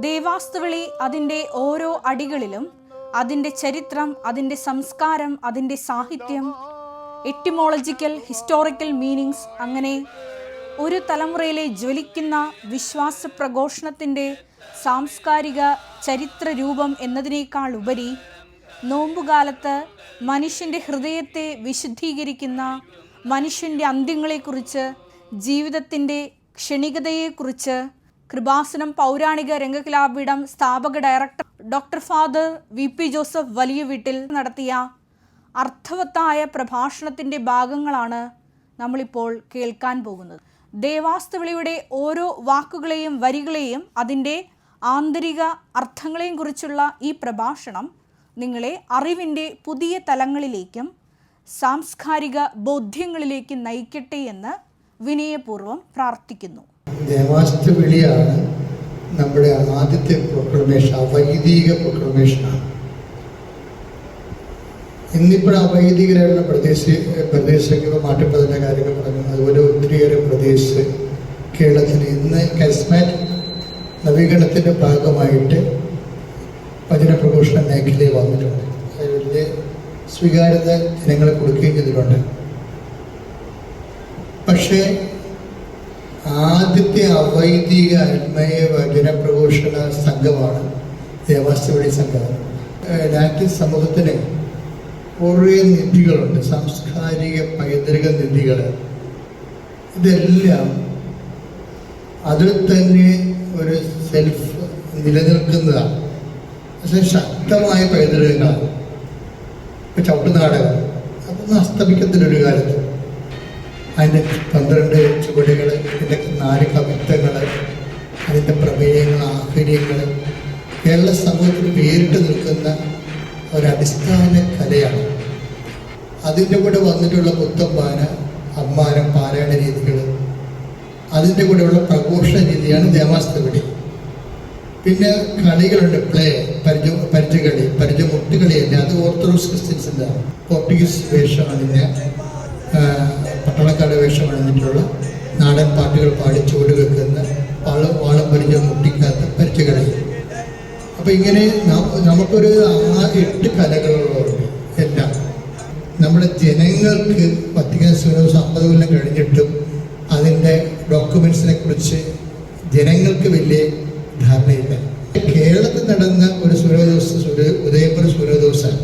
ദേവാസ്തുവിളി അതിൻ്റെ ഓരോ അടികളിലും അതിൻ്റെ ചരിത്രം, അതിൻ്റെ സംസ്കാരം, അതിൻ്റെ സാഹിത്യം, എറ്റിമോളജിക്കൽ, ഹിസ്റ്റോറിക്കൽ മീനിങ്സ്, അങ്ങനെ ഒരു തലമുറയിലെ ജ്വലിക്കുന്ന വിശ്വാസ പ്രഘോഷണത്തിൻ്റെ സാംസ്കാരിക ചരിത്ര രൂപം എന്നതിനേക്കാൾ ഉപരി നോമ്പുകാലത്ത് മനുഷ്യൻ്റെ ഹൃദയത്തെ വിശുദ്ധീകരിക്കുന്ന, മനുഷ്യൻ്റെ അന്ത്യങ്ങളെക്കുറിച്ച്, ജീവിതത്തിൻ്റെ ക്ഷണികതയെക്കുറിച്ച് കൃപാസനം പൗരാണിക രംഗകലാപീഠം സ്ഥാപക director doctor father VP Joseph വലിയ വീട്ടിൽ നടത്തിയ അർത്ഥവത്തായ പ്രഭാഷണത്തിൻ്റെ ഭാഗങ്ങളാണ് നമ്മളിപ്പോൾ കേൾക്കാൻ പോകുന്നത്. ദേവാസ്തുവിളിയുടെ ഓരോ വാക്കുകളെയും വരികളെയും അതിൻ്റെ ആന്തരിക അർത്ഥങ്ങളെയും കുറിച്ചുള്ള ഈ പ്രഭാഷണം നിങ്ങളെ അറിവിൻ്റെ പുതിയ തലങ്ങളിലേക്കും സാംസ്കാരിക ബോധ്യങ്ങളിലേക്കും നയിക്കട്ടെ എന്ന് വിനയപൂർവ്വം പ്രാർത്ഥിക്കുന്നു. ദേവാസ്തുവിളിയാണ് നമ്മുടെ ആദ്യത്തെ പ്രൊക്ലമേഷൻ, അവൈദിക പ്രൊക്ലമേഷനാണ്. ഇന്നിപ്പോൾ അവൈദികരായുള്ള പ്രദേശങ്ങൾ മാറ്റപ്പെടുന്ന കാര്യങ്ങൾ പറഞ്ഞു. അതുപോലെ ഒത്തിരിയേറെ പ്രദേശ് കേരളത്തിൽ ഇന്ന് കരിസ്മാറ്റിക് നവീകരണത്തിൻ്റെ ഭാഗമായിട്ട് വചന പ്രഘോഷണ മേഖലയിൽ വന്നിട്ടുണ്ട്. അത് വലിയ സ്വീകാര്യത ജനങ്ങളെ കൊടുക്കുകയും ചെയ്തിട്ടുണ്ട്. പക്ഷേ ആദ്യത്തെ അവൈദിക ആത്മീയ വചന പ്രഘോഷണ സംഘമാണ് ദേവാസ്തുവിളി സംഘം. ലാറ്റിൻ സമൂഹത്തിന് കുറേ നിധികളുണ്ട്, സാംസ്കാരിക പൈതൃക നിധികൾ. ഇതെല്ലാം അതിൽ തന്നെ ഒരു സെൽഫ് നിലനിൽക്കുന്നതാണ്. പക്ഷേ ശക്തമായ പൈതൃകങ്ങളാണ്. ഇപ്പോൾ ചവിട്ടുനാടകം അതൊന്നും അസ്തമിക്കത്തിലൊരു കാലത്ത്. അതിൻ്റെ 12 ചുവടുകൾ, അതിൻ്റെ 4 കവിത്വങ്ങൾ, അതിൻ്റെ പ്രമേയങ്ങൾ, ആഹ്ചര്യങ്ങൾ കേരള സമൂഹത്തിൽ വേറിട്ട് നിൽക്കുന്ന ഒരടിസ്ഥാന കലയാണ്. അതിൻ്റെ കൂടെ വന്നിട്ടുള്ള പുത്തമ്പാന, അമ്മാനം, പാരായണ രീതികൾ, അതിൻ്റെ കൂടെയുള്ള പ്രഘോഷണ രീതിയാണ് ദേവാസ്തുവിളി. പിന്നെ കളികളുണ്ട്, പ്ലേ, പരിചകളി, പരിചമുട്ടുകളിയല്ല, അത് ഓർത്തഡോക്സ് ക്രിസ്ത്യൻസിൻ്റെ പോർട്ടുഗീസ് വേഷമണിഞ്ഞ പട്ടണക്കാട് വേഷമണിഞ്ഞിട്ടുള്ള നാടൻ പാട്ടുകൾ പാടി ചുവട് വെക്കുന്ന വാളം പരിചയം മുട്ടിക്കാത്ത പരിചകളി. അപ്പം ഇങ്ങനെ നമുക്കൊരു 8 കലകളുണ്ട്. എല്ലാം നമ്മുടെ ജനങ്ങൾക്ക് വത്തിക്കാൻ സുനോസ് 50 കൊല്ലം കഴിഞ്ഞിട്ടും അതിൻ്റെ ഡോക്യുമെൻസിനെ കുറിച്ച് ജനങ്ങൾക്ക് വലിയ ധാരണയില്ല. കേരളത്തിൽ നടന്ന ഒരു ഉദയപുര സൂര്യദോസാണ്.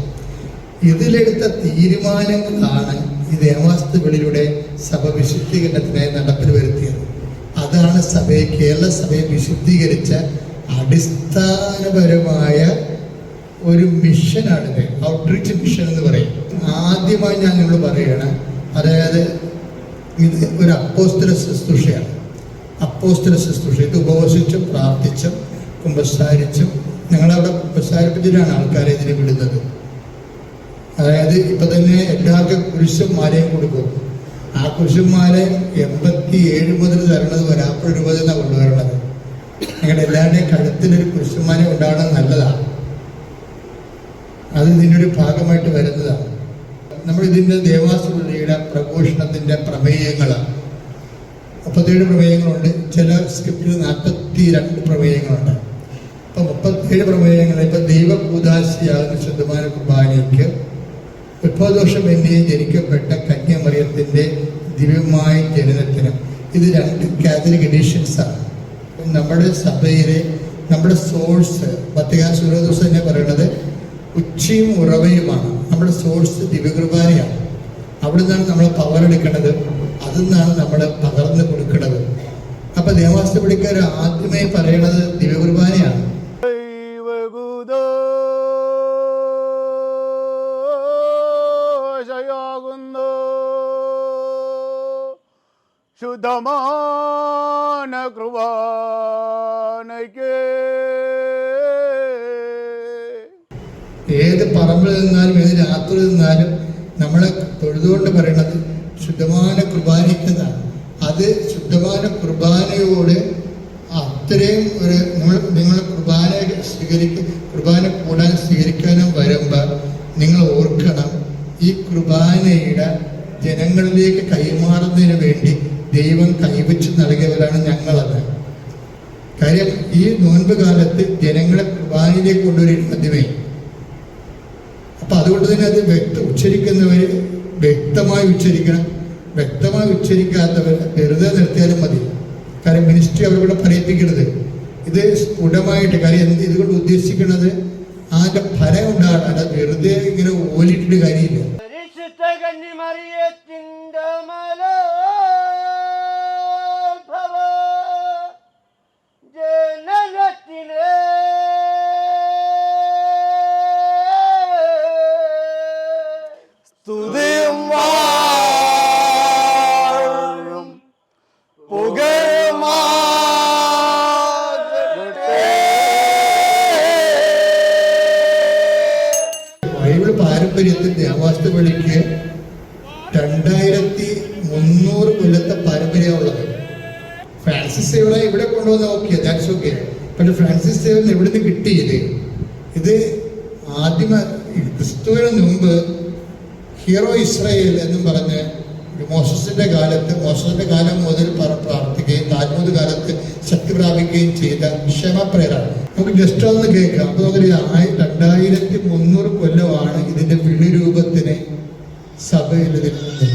ഇതിലെടുത്ത തീരുമാനങ്ങളാണ് ഈ ദേവാസ്തുവിളിയുടെ സഭ വിശുദ്ധീകരണത്തിനായി നടപ്പിൽ വരുത്തിയത്. അതാണ് കേരള സഭയെ വിശുദ്ധീകരിച്ച അടിസ്ഥാനപരമായ ഒരു മിഷനാണിത്. ഔട്ട്റീച്ച് മിഷൻ എന്ന് പറയും. ആദ്യമായി ഞാൻ നിങ്ങൾ പറയുകയാണ്, അതായത് ഇത് ഒരു അപ്പോസ്തല ശുശ്രൂഷയാണ്. അപ്പോസ്തല ശുശ്രൂഷ ഇത് ഉപവസിച്ചും പ്രാർത്ഥിച്ചും കുമ്പസാരിച്ചും, ഞങ്ങളവിടെ കുമ്പസാരിപ്പിച്ചിട്ടാണ് ആൾക്കാരെ ഇതിനെ വിടുന്നത്. അതായത് ഇപ്പം തന്നെ എല്ലാവർക്കും കുരിശും മാലയും കൊടുക്കും. ആ കുരിശും മാലയും 87 മുതൽ തരണത് വരാപ്പുഴ രൂപ എന്നാണ് കൊണ്ടുവരണത്. നിങ്ങളുടെ എല്ലാവരുടെയും കഴുത്തിലൊരു കുരിശുമാല ഉണ്ടാവണം, നല്ലതാണ്. അത് ഇതിൻ്റെ ഒരു ഭാഗമായിട്ട് വരുന്നതാണ്. നമ്മൾ ഇതിൻ്റെ ദേവാസ്തുവിളിയുടെ പ്രഘോഷണത്തിൻ്റെ പ്രമേയങ്ങളാണ്. 37 പ്രമേയങ്ങളുണ്ട്. ചില സ്ക്രിപ്റ്റിൽ 42 പ്രമേയങ്ങളുണ്ട്. ഇപ്പം 37 പ്രമേയങ്ങൾ. ഇപ്പം ദൈവകൂദാശിയാകുന്ന ശുദ്ധമായ കുർബാനയ്ക്ക്, ഉത്ഭവദോഷം എന്നീ ജനിക്കപ്പെട്ട കന്യാമറിയത്തിൻ്റെ ദിവ്യമായ ജനനത്തിനും, ഇത് 2 കാത്തലിക് എഡിഷൻസാണ്. നമ്മുടെ സഭയിലെ നമ്മുടെ സോഴ്സ് വത്തിക്കാൻ സൂര്യദോസ് തന്നെ പറയുന്നത് ഉച്ചയും ഉറവയുമാണ്. നമ്മുടെ സോഴ്സ് ദിവ്യകുർബാനയാണ്. അവിടെ നിന്നാണ് നമ്മൾ പവറെടുക്കേണ്ടത്, അതിൽ നിന്നാണ് നമ്മൾ പകർന്ന് കൊടുക്കുന്നത്. അപ്പം ദേവാസ്തുവിളിക്കാർ ആദ്യമേ പറയണത് ദിവ്യകുർബാനയാണ്. ശുദ്ധമാന കൃപാനയ്ക്ക് ഏത് പറമ്പിൽ നിന്നാലും ഏത് രാത്രി നിന്നാലും നമ്മളെ തൊഴുതുകൊണ്ട് പറയണത് ശുദ്ധമാന കുർബാനയ്ക്കതാണ്. അത് ശുദ്ധമാന കുർബാനയോട് അത്രയും ഒരു നിങ്ങൾ കുർബാന കൂടാൻ സ്വീകരിക്കാനും വരുമ്പോൾ നിങ്ങൾ ഓർക്കണം, ഈ കുർബാനയുടെ ജനങ്ങളിലേക്ക് കൈമാറുന്നതിന് വേണ്ടി ദൈവം കൈവച്ച് നൽകിയവരാണ് ഞങ്ങളത്. കാര്യം ഈ നോൻപ് കാലത്ത് ജനങ്ങളെ കുർബാനയിലേക്ക് കൊണ്ടുവരും ആദ്യമേ. അപ്പൊ അതുകൊണ്ട് തന്നെ അത് ഉച്ചരിക്കുന്നവര് വ്യക്തമായി ഉച്ചരിക്കണം. വ്യക്തമായി ഉച്ചരിക്കാത്തവർ വെറുതെ നിർത്തിയാലും മതി. കാര്യം മിനിസ്ട്രി അവരോട് പറയിപ്പിക്കരുത്. ഇത് സ്ഫുടമായിട്ട്, കാര്യം ഇതുകൊണ്ട് ഉദ്ദേശിക്കുന്നത് അതിന്റെ ഫലം ഉണ്ടാകണം. അത് വെറുതെ ഇങ്ങനെ ഓലിട്ടിട്ട് കാര്യമില്ല. ബൈബിൾ പാരമ്പര്യത്തിൽ ദേവാസ്തപള്ളിക്ക് 2300 കൊല്ലത്തെ പാരമ്പര്യമുള്ളത്. ഫ്രാൻസിസ് സേവന ഇവിടെ കൊണ്ടുവന്ന് ഓക്കെ, ദാറ്റ്സ് ഓക്കെ. പക്ഷെ ഫ്രാൻസിസ് സേവൻ എവിടെ നിന്ന് കിട്ടിയത്? ഇത് ആദ്യമ ക്രിസ്തുവിന് മുമ്പ് ഹീറോ ഇസ്രായേൽ എന്നും പറഞ്ഞ് മോസസിന്റെ കാലം മുതൽ പ്രാർത്ഥിക്കുകയും താൽമൂദ് കാലത്ത് ശക്തി പ്രാപിക്കുകയും ചെയ്ത ക്ഷമ പ്രേരാണ്. നമുക്ക് ജസ്റ്റ് ഒന്ന് കേൾക്കാം. അപ്പൊ നമുക്ക് 2300 കൊല്ലമാണ് ഇതിന്റെ വിളി രൂപത്തിന് സഭയിൽ നിൽക്കുന്നത്.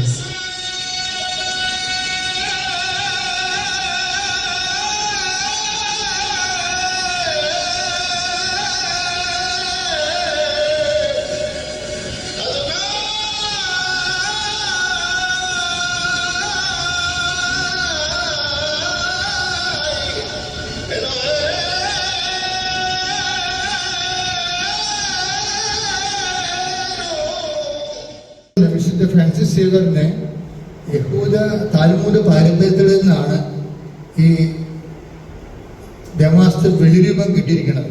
വിശുദ്ധ ഫ്രാൻസിസ് സേവറിനെ യഹൂദ താൽമൂദ് പാരമ്പര്യത്തിൽ നിന്നാണ് ഈ ദമാസ്കസ് വെളിരൂപം കിട്ടിയിരിക്കുന്നത്.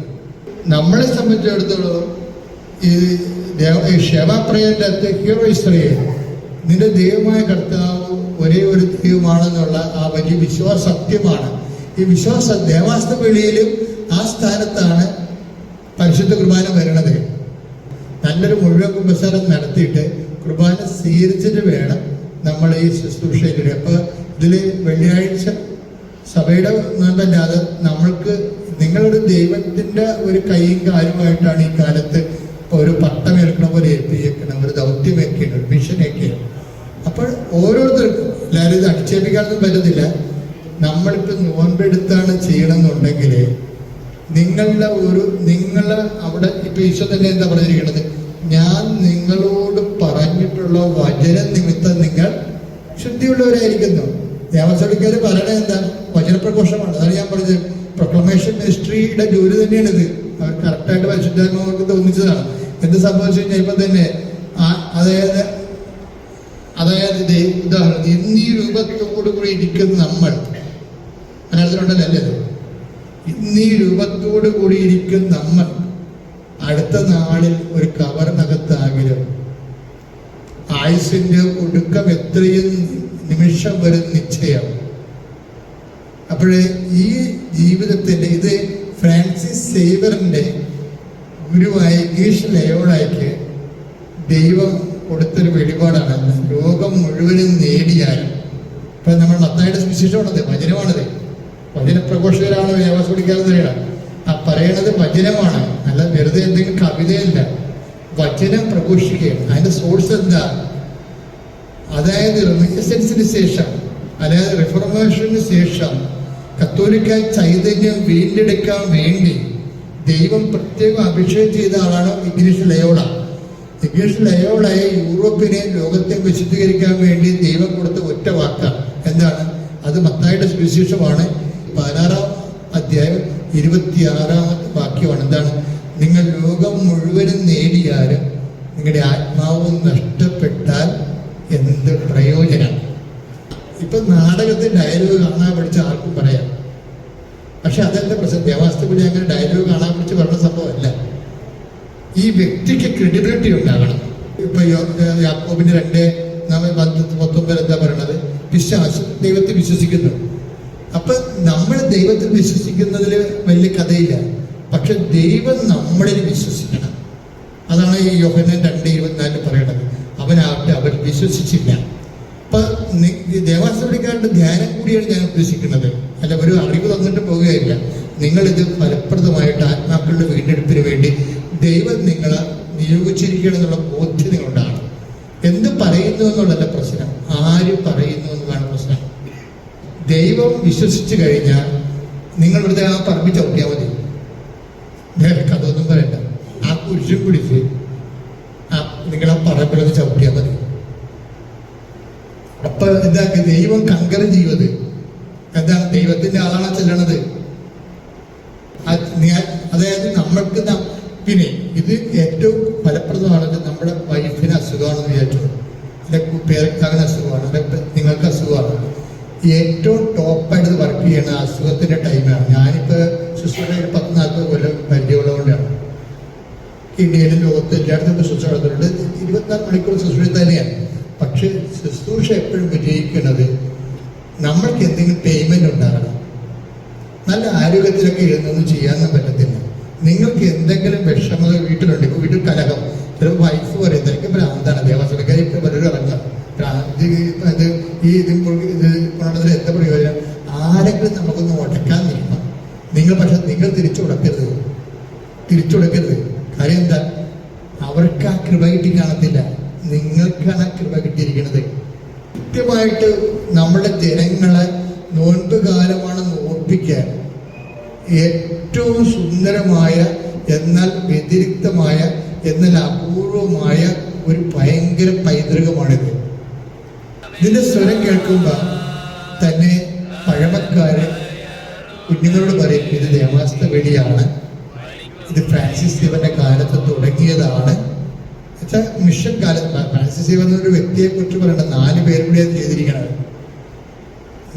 നമ്മളെ സംബന്ധിച്ചിടത്തോളം ഈ ക്ഷേമപ്രയന്റെ അകത്ത് ഹീറോ ഇസ്രായേൽ, നിന്റെ ദൈവമായ കർത്താവ് ഒരേ ഒരു ദൈവമാണെന്നുള്ള ആ വലിയ വിശ്വാസ സത്യമാണ്. ഈ വിശ്വാസ ദേവാസ്ത വെളിയിലും ആ സ്ഥാനത്താണ് പരിശുദ്ധ കുർബാന വരുന്നത്. നല്ലൊരു മുഴുവൻ കുമ്പസാരം നടത്തിയിട്ട് കുർബാന സ്വീകരിച്ചിട്ട് വേണം നമ്മൾ ഈ ശുശ്രൂഷയിലൂടെ. അപ്പൊ ഇതില് വെള്ളിയാഴ്ച സഭയുടെ നോമ്പല്ലാതെ നമ്മൾക്ക് നിങ്ങളുടെ ദൈവത്തിന്റെ ഒരു കൈയും കാലുമായിട്ടാണ് ഈ കാലത്ത് ഒരു പട്ടമേൽക്കണ പോലെ ഏൽപ്പിക്കണം, ഒരു ദൗത്യമേക്കണം, ഒരു മിഷനേക്കണം. അപ്പോൾ ഓരോരുത്തർക്കും എല്ലാവരും ഇത് അടിച്ചേൽപ്പിക്കാനൊന്നും പറ്റത്തില്ല. നമ്മളിപ്പോൾ നോമ്പെടുത്താണ് ചെയ്യണമെന്നുണ്ടെങ്കിൽ നിങ്ങളെ അവിടെ ഇപ്പൊ ഈശോ തന്നെ എന്താ പറഞ്ഞിരിക്കുന്നത്? ഞാൻ നിങ്ങളോട് പറഞ്ഞിട്ടുള്ള വചന നിമിത്തം നിങ്ങൾ ശുദ്ധിയുള്ളവരായിരിക്കുന്നു. ദേവസ്വക്കാർ പറയണത് എന്താ? വചനപ്രഘോഷമാണ്. അതാണ് ഞാൻ പറഞ്ഞത്. പ്രൊക്ലമേഷൻ മിനിസ്ട്രിയുടെ ജോലി തന്നെയാണിത്. അവർ കറക്റ്റായിട്ട് പരിശുദ്ധാത്മാവർക്ക് തോന്നിച്ചതാണ്. എന്ത് സംഭവിച്ചു കഴിഞ്ഞാൽ ഇപ്പൊ തന്നെ അതായത് ഉദാഹരണം, ഇന്നീ രൂപത്തോടു കൂടി ഇരിക്കുന്ന നമ്മൾ മലയാളത്തിലുണ്ടല്ലോ അല്ലേ? ഇന്നീ രൂപത്തോടു കൂടി ഇരിക്കുന്ന നമ്മൾ അടുത്ത നാളിൽ ഒരു കവറിനകത്താകിലും ആയുസിന്റെ ഒടുക്കം എത്രയും നിമിഷം വരെ നിശ്ചയം. അപ്പോഴേ ഈ ജീവിതത്തിന്റെ ഇത് ഫ്രാൻസിസ് സേവറിന്റെ ഗുരുവായ ഇഗ്നേഷ്യസ് ലയോളയ്ക്ക് ദൈവം കൊടുത്തൊരു വെളിപാടാണ്. ലോകം മുഴുവനും നേടിയാലും ഇപ്പൊ നമ്മൾ മത്തായിയുടെ സുവിശേഷമാണത്, വചനമാണത്. വചനപ്രഘോഷകരാണ് ദേവാസ് പഠിക്കാതെ ആ പറയണത് വചനമാണ്, അല്ല വെറുതെ എന്തെങ്കിലും കവിതയല്ല. വചനം പ്രഘോഷിക്കുകയാണ്. അതിന്റെ സോഴ്സ് എന്താ? അതായത് റിനസൻസിന് ശേഷം, അതായത് റിഫോർമേഷന് ശേഷം കത്തോലിക്ക ചൈതന്യം വീണ്ടെടുക്കാൻ വേണ്ടി ദൈവം പ്രത്യേകം അഭിഷേകം ചെയ്ത ആളാണ് ഇഗ്നേഷ്യസ് ലയോള. ഇഗ്നേഷ്യസ് ലയോളയെ യൂറോപ്പിനെ ലോകത്തെ വിശുദ്ധീകരിക്കാൻ വേണ്ടി ദൈവം കൊടുത്ത ഒറ്റ വാക്കാണ്. എന്താണ് അത്? മത്തായിയുടെ സുവിശേഷമാണ് 16-ാം അധ്യായം 26-ാമത്തെ വാക്യമാണ്. എന്താണ്? നിങ്ങൾ ലോകം മുഴുവനും നേടിയാലും നിങ്ങളുടെ ആത്മാവും നഷ്ടപ്പെട്ടാൽ എന്ത് പ്രയോജനം? ഇപ്പൊ നാടകത്തിൽ ഡയലോഗ് കാണാൻ പഠിച്ച ആർക്കും പറയാം. പക്ഷെ അതല്ല പ്രശ്നം. ദേവാസ്തപുരി അങ്ങനെ ഡയലോഗ് കാണാൻ പഠിച്ച് പറഞ്ഞ സംഭവമല്ല. ഈ വ്യക്തിക്ക് ക്രെഡിബിലിറ്റി ഉണ്ടാകണം. ഇപ്പൊ യാക്കോബിന്റെ 2:19 എന്താ പറയണത്? പിശാച് ദൈവത്തിൽ വിശ്വസിക്കുന്നു. അപ്പൊ നമ്മൾ ദൈവത്തിൽ വിശ്വസിക്കുന്നതിൽ വലിയ കഥയില്ല. പക്ഷെ ദൈവം നമ്മളിൽ വിശ്വസിക്കണം. അതാണ് ഈ യോഹന്നാൻ 2:24 പറയണത്. അവനാവട്ടെ അവർ വിശ്വസിച്ചില്ല, അപ്പൊ ദേവാസ്വദിക്കാരുടെ ധ്യാനം കൂടിയാണ് ഞാൻ ഉദ്ദേശിക്കുന്നത്. അല്ല ഒരു അറിവ് തന്നിട്ട് പോകുകയില്ല. നിങ്ങളിത് ഫലപ്രദമായിട്ട് ആത്മാക്കളുടെ വീണ്ടെടുപ്പിന് വേണ്ടി ദൈവം നിങ്ങളെ നിയോഗിച്ചിരിക്കണം എന്നുള്ള ബോധ്യം നിങ്ങളുണ്ടാകണം. എന്ത് പറയുന്നു എന്നുള്ളതല്ല പ്രശ്നം, ആര് പറയുന്നു എന്നതാണ് പ്രശ്നം. ദൈവം വിശ്വസിച്ച് കഴിഞ്ഞാൽ നിങ്ങൾ ഇവിടുത്തെ ആ പറമ്പി ചവിട്ടിയാൽ മതി. അതൊന്നും പറയണ്ട. ആ കുരിശും പിടിച്ച് നിങ്ങൾ ആ പറമ്പിലൊന്ന് ചവിട്ടിയാൽ മതി. അപ്പൊ എന്താക്കി ദൈവം കങ്കരം ചെയ്യുന്നത് എന്താണ്? ദൈവത്തിന്റെ ആളാണ് ചെല്ലണത്. അതായത് നമ്മൾക്ക് പിന്നെ ഇത് ഏറ്റവും ഫലപ്രദമാണത്. നമ്മുടെ വൈഫിന് അസുഖമാണെന്ന് വിചാരിച്ചു, അല്ലെങ്കിൽ പേരക്കാവിന് അസുഖമാണ്, അല്ലെങ്കിൽ നിങ്ങൾക്ക് അസുഖമാണ്. ഏറ്റവും ടോപ്പായിട്ട് വർക്ക് ചെയ്യണ അസുഖത്തിന്റെ ടൈമാണ്. ഞാനിപ്പോൾ ശുശ്രൂഷ 10-40 കൊല്ലം പരിചയമുള്ളതുകൊണ്ടാണ്. ഇന്ത്യയിലും ലോകത്ത് എല്ലായിടത്തും ശുശ്രൂഷ നടത്തുന്നുണ്ട്. 24 മണിക്കൂർ ശുശ്രൂഷ തന്നെയാണ്. പക്ഷെ ശുശ്രൂഷ എപ്പോഴും വിജയിക്കുന്നത് നമ്മൾക്ക് എന്തെങ്കിലും പേയ്മെന്റ് ഉണ്ടാകണം. നല്ല ആരോഗ്യത്തിലൊക്കെ ഇരുന്നൊന്നും ചെയ്യാനൊന്നും പറ്റത്തില്ല. നിങ്ങൾക്ക് എന്തെങ്കിലും വിഷമത വീട്ടിലുണ്ട്. ഇപ്പോൾ വീട്ടിൽ കലഹം, ചിലപ്പോൾ വൈഫ് പറയും ഇതൊക്കെ ഭ്രാന്താണ്, ദേവാസ്വരക്കാർ ഇപ്പോൾ പലരും ഇറങ്ങാം, ഇത് കൊണ്ടതിൽ എന്താ പ്രയോജനം? ആരെങ്കിലും നമുക്കൊന്ന് ഉടക്കാൻ നിൽക്കണം. പക്ഷെ നിങ്ങൾ തിരിച്ചു കൊടുക്കരുത്. കാര്യം എന്താ? അവർക്ക് ആ കൃപ കിട്ടി കാണത്തില്ല, നിങ്ങൾക്കാണ് ആ കൃപ കിട്ടിയിരിക്കുന്നത്. കൃത്യമായിട്ട് നമ്മുടെ ജനങ്ങളെ നോൻപ് കാലമാണ് ഓർപ്പിക്കാൻ ഏറ്റവും സുന്ദരമായ, എന്നാൽ വ്യതിരിക്തമായ, എന്നാൽ അപൂർവമായ ഒരു ഭയങ്കര പൈതൃകമാണിത്. ഇതിന്റെ സ്വരം കേൾക്കുമ്പോൾ തന്നെ പഴമക്കാര് കുഞ്ഞുങ്ങളോട് പറയും ഇത് ദേവാസ്ത വെളിയാണ്, ഇത് ഫ്രാൻസിസ് ദേവന്റെ കാലത്ത് തുടങ്ങിയതാണ്. മിഷൻ കാലത്ത് ഫ്രാൻസിസ് ദേവൻ എന്നൊരു വ്യക്തിയെ കുറിച്ച് പറയണ്ട, 4 പേരും കൂടിയാണ് ചെയ്തിരിക്കുന്നത്.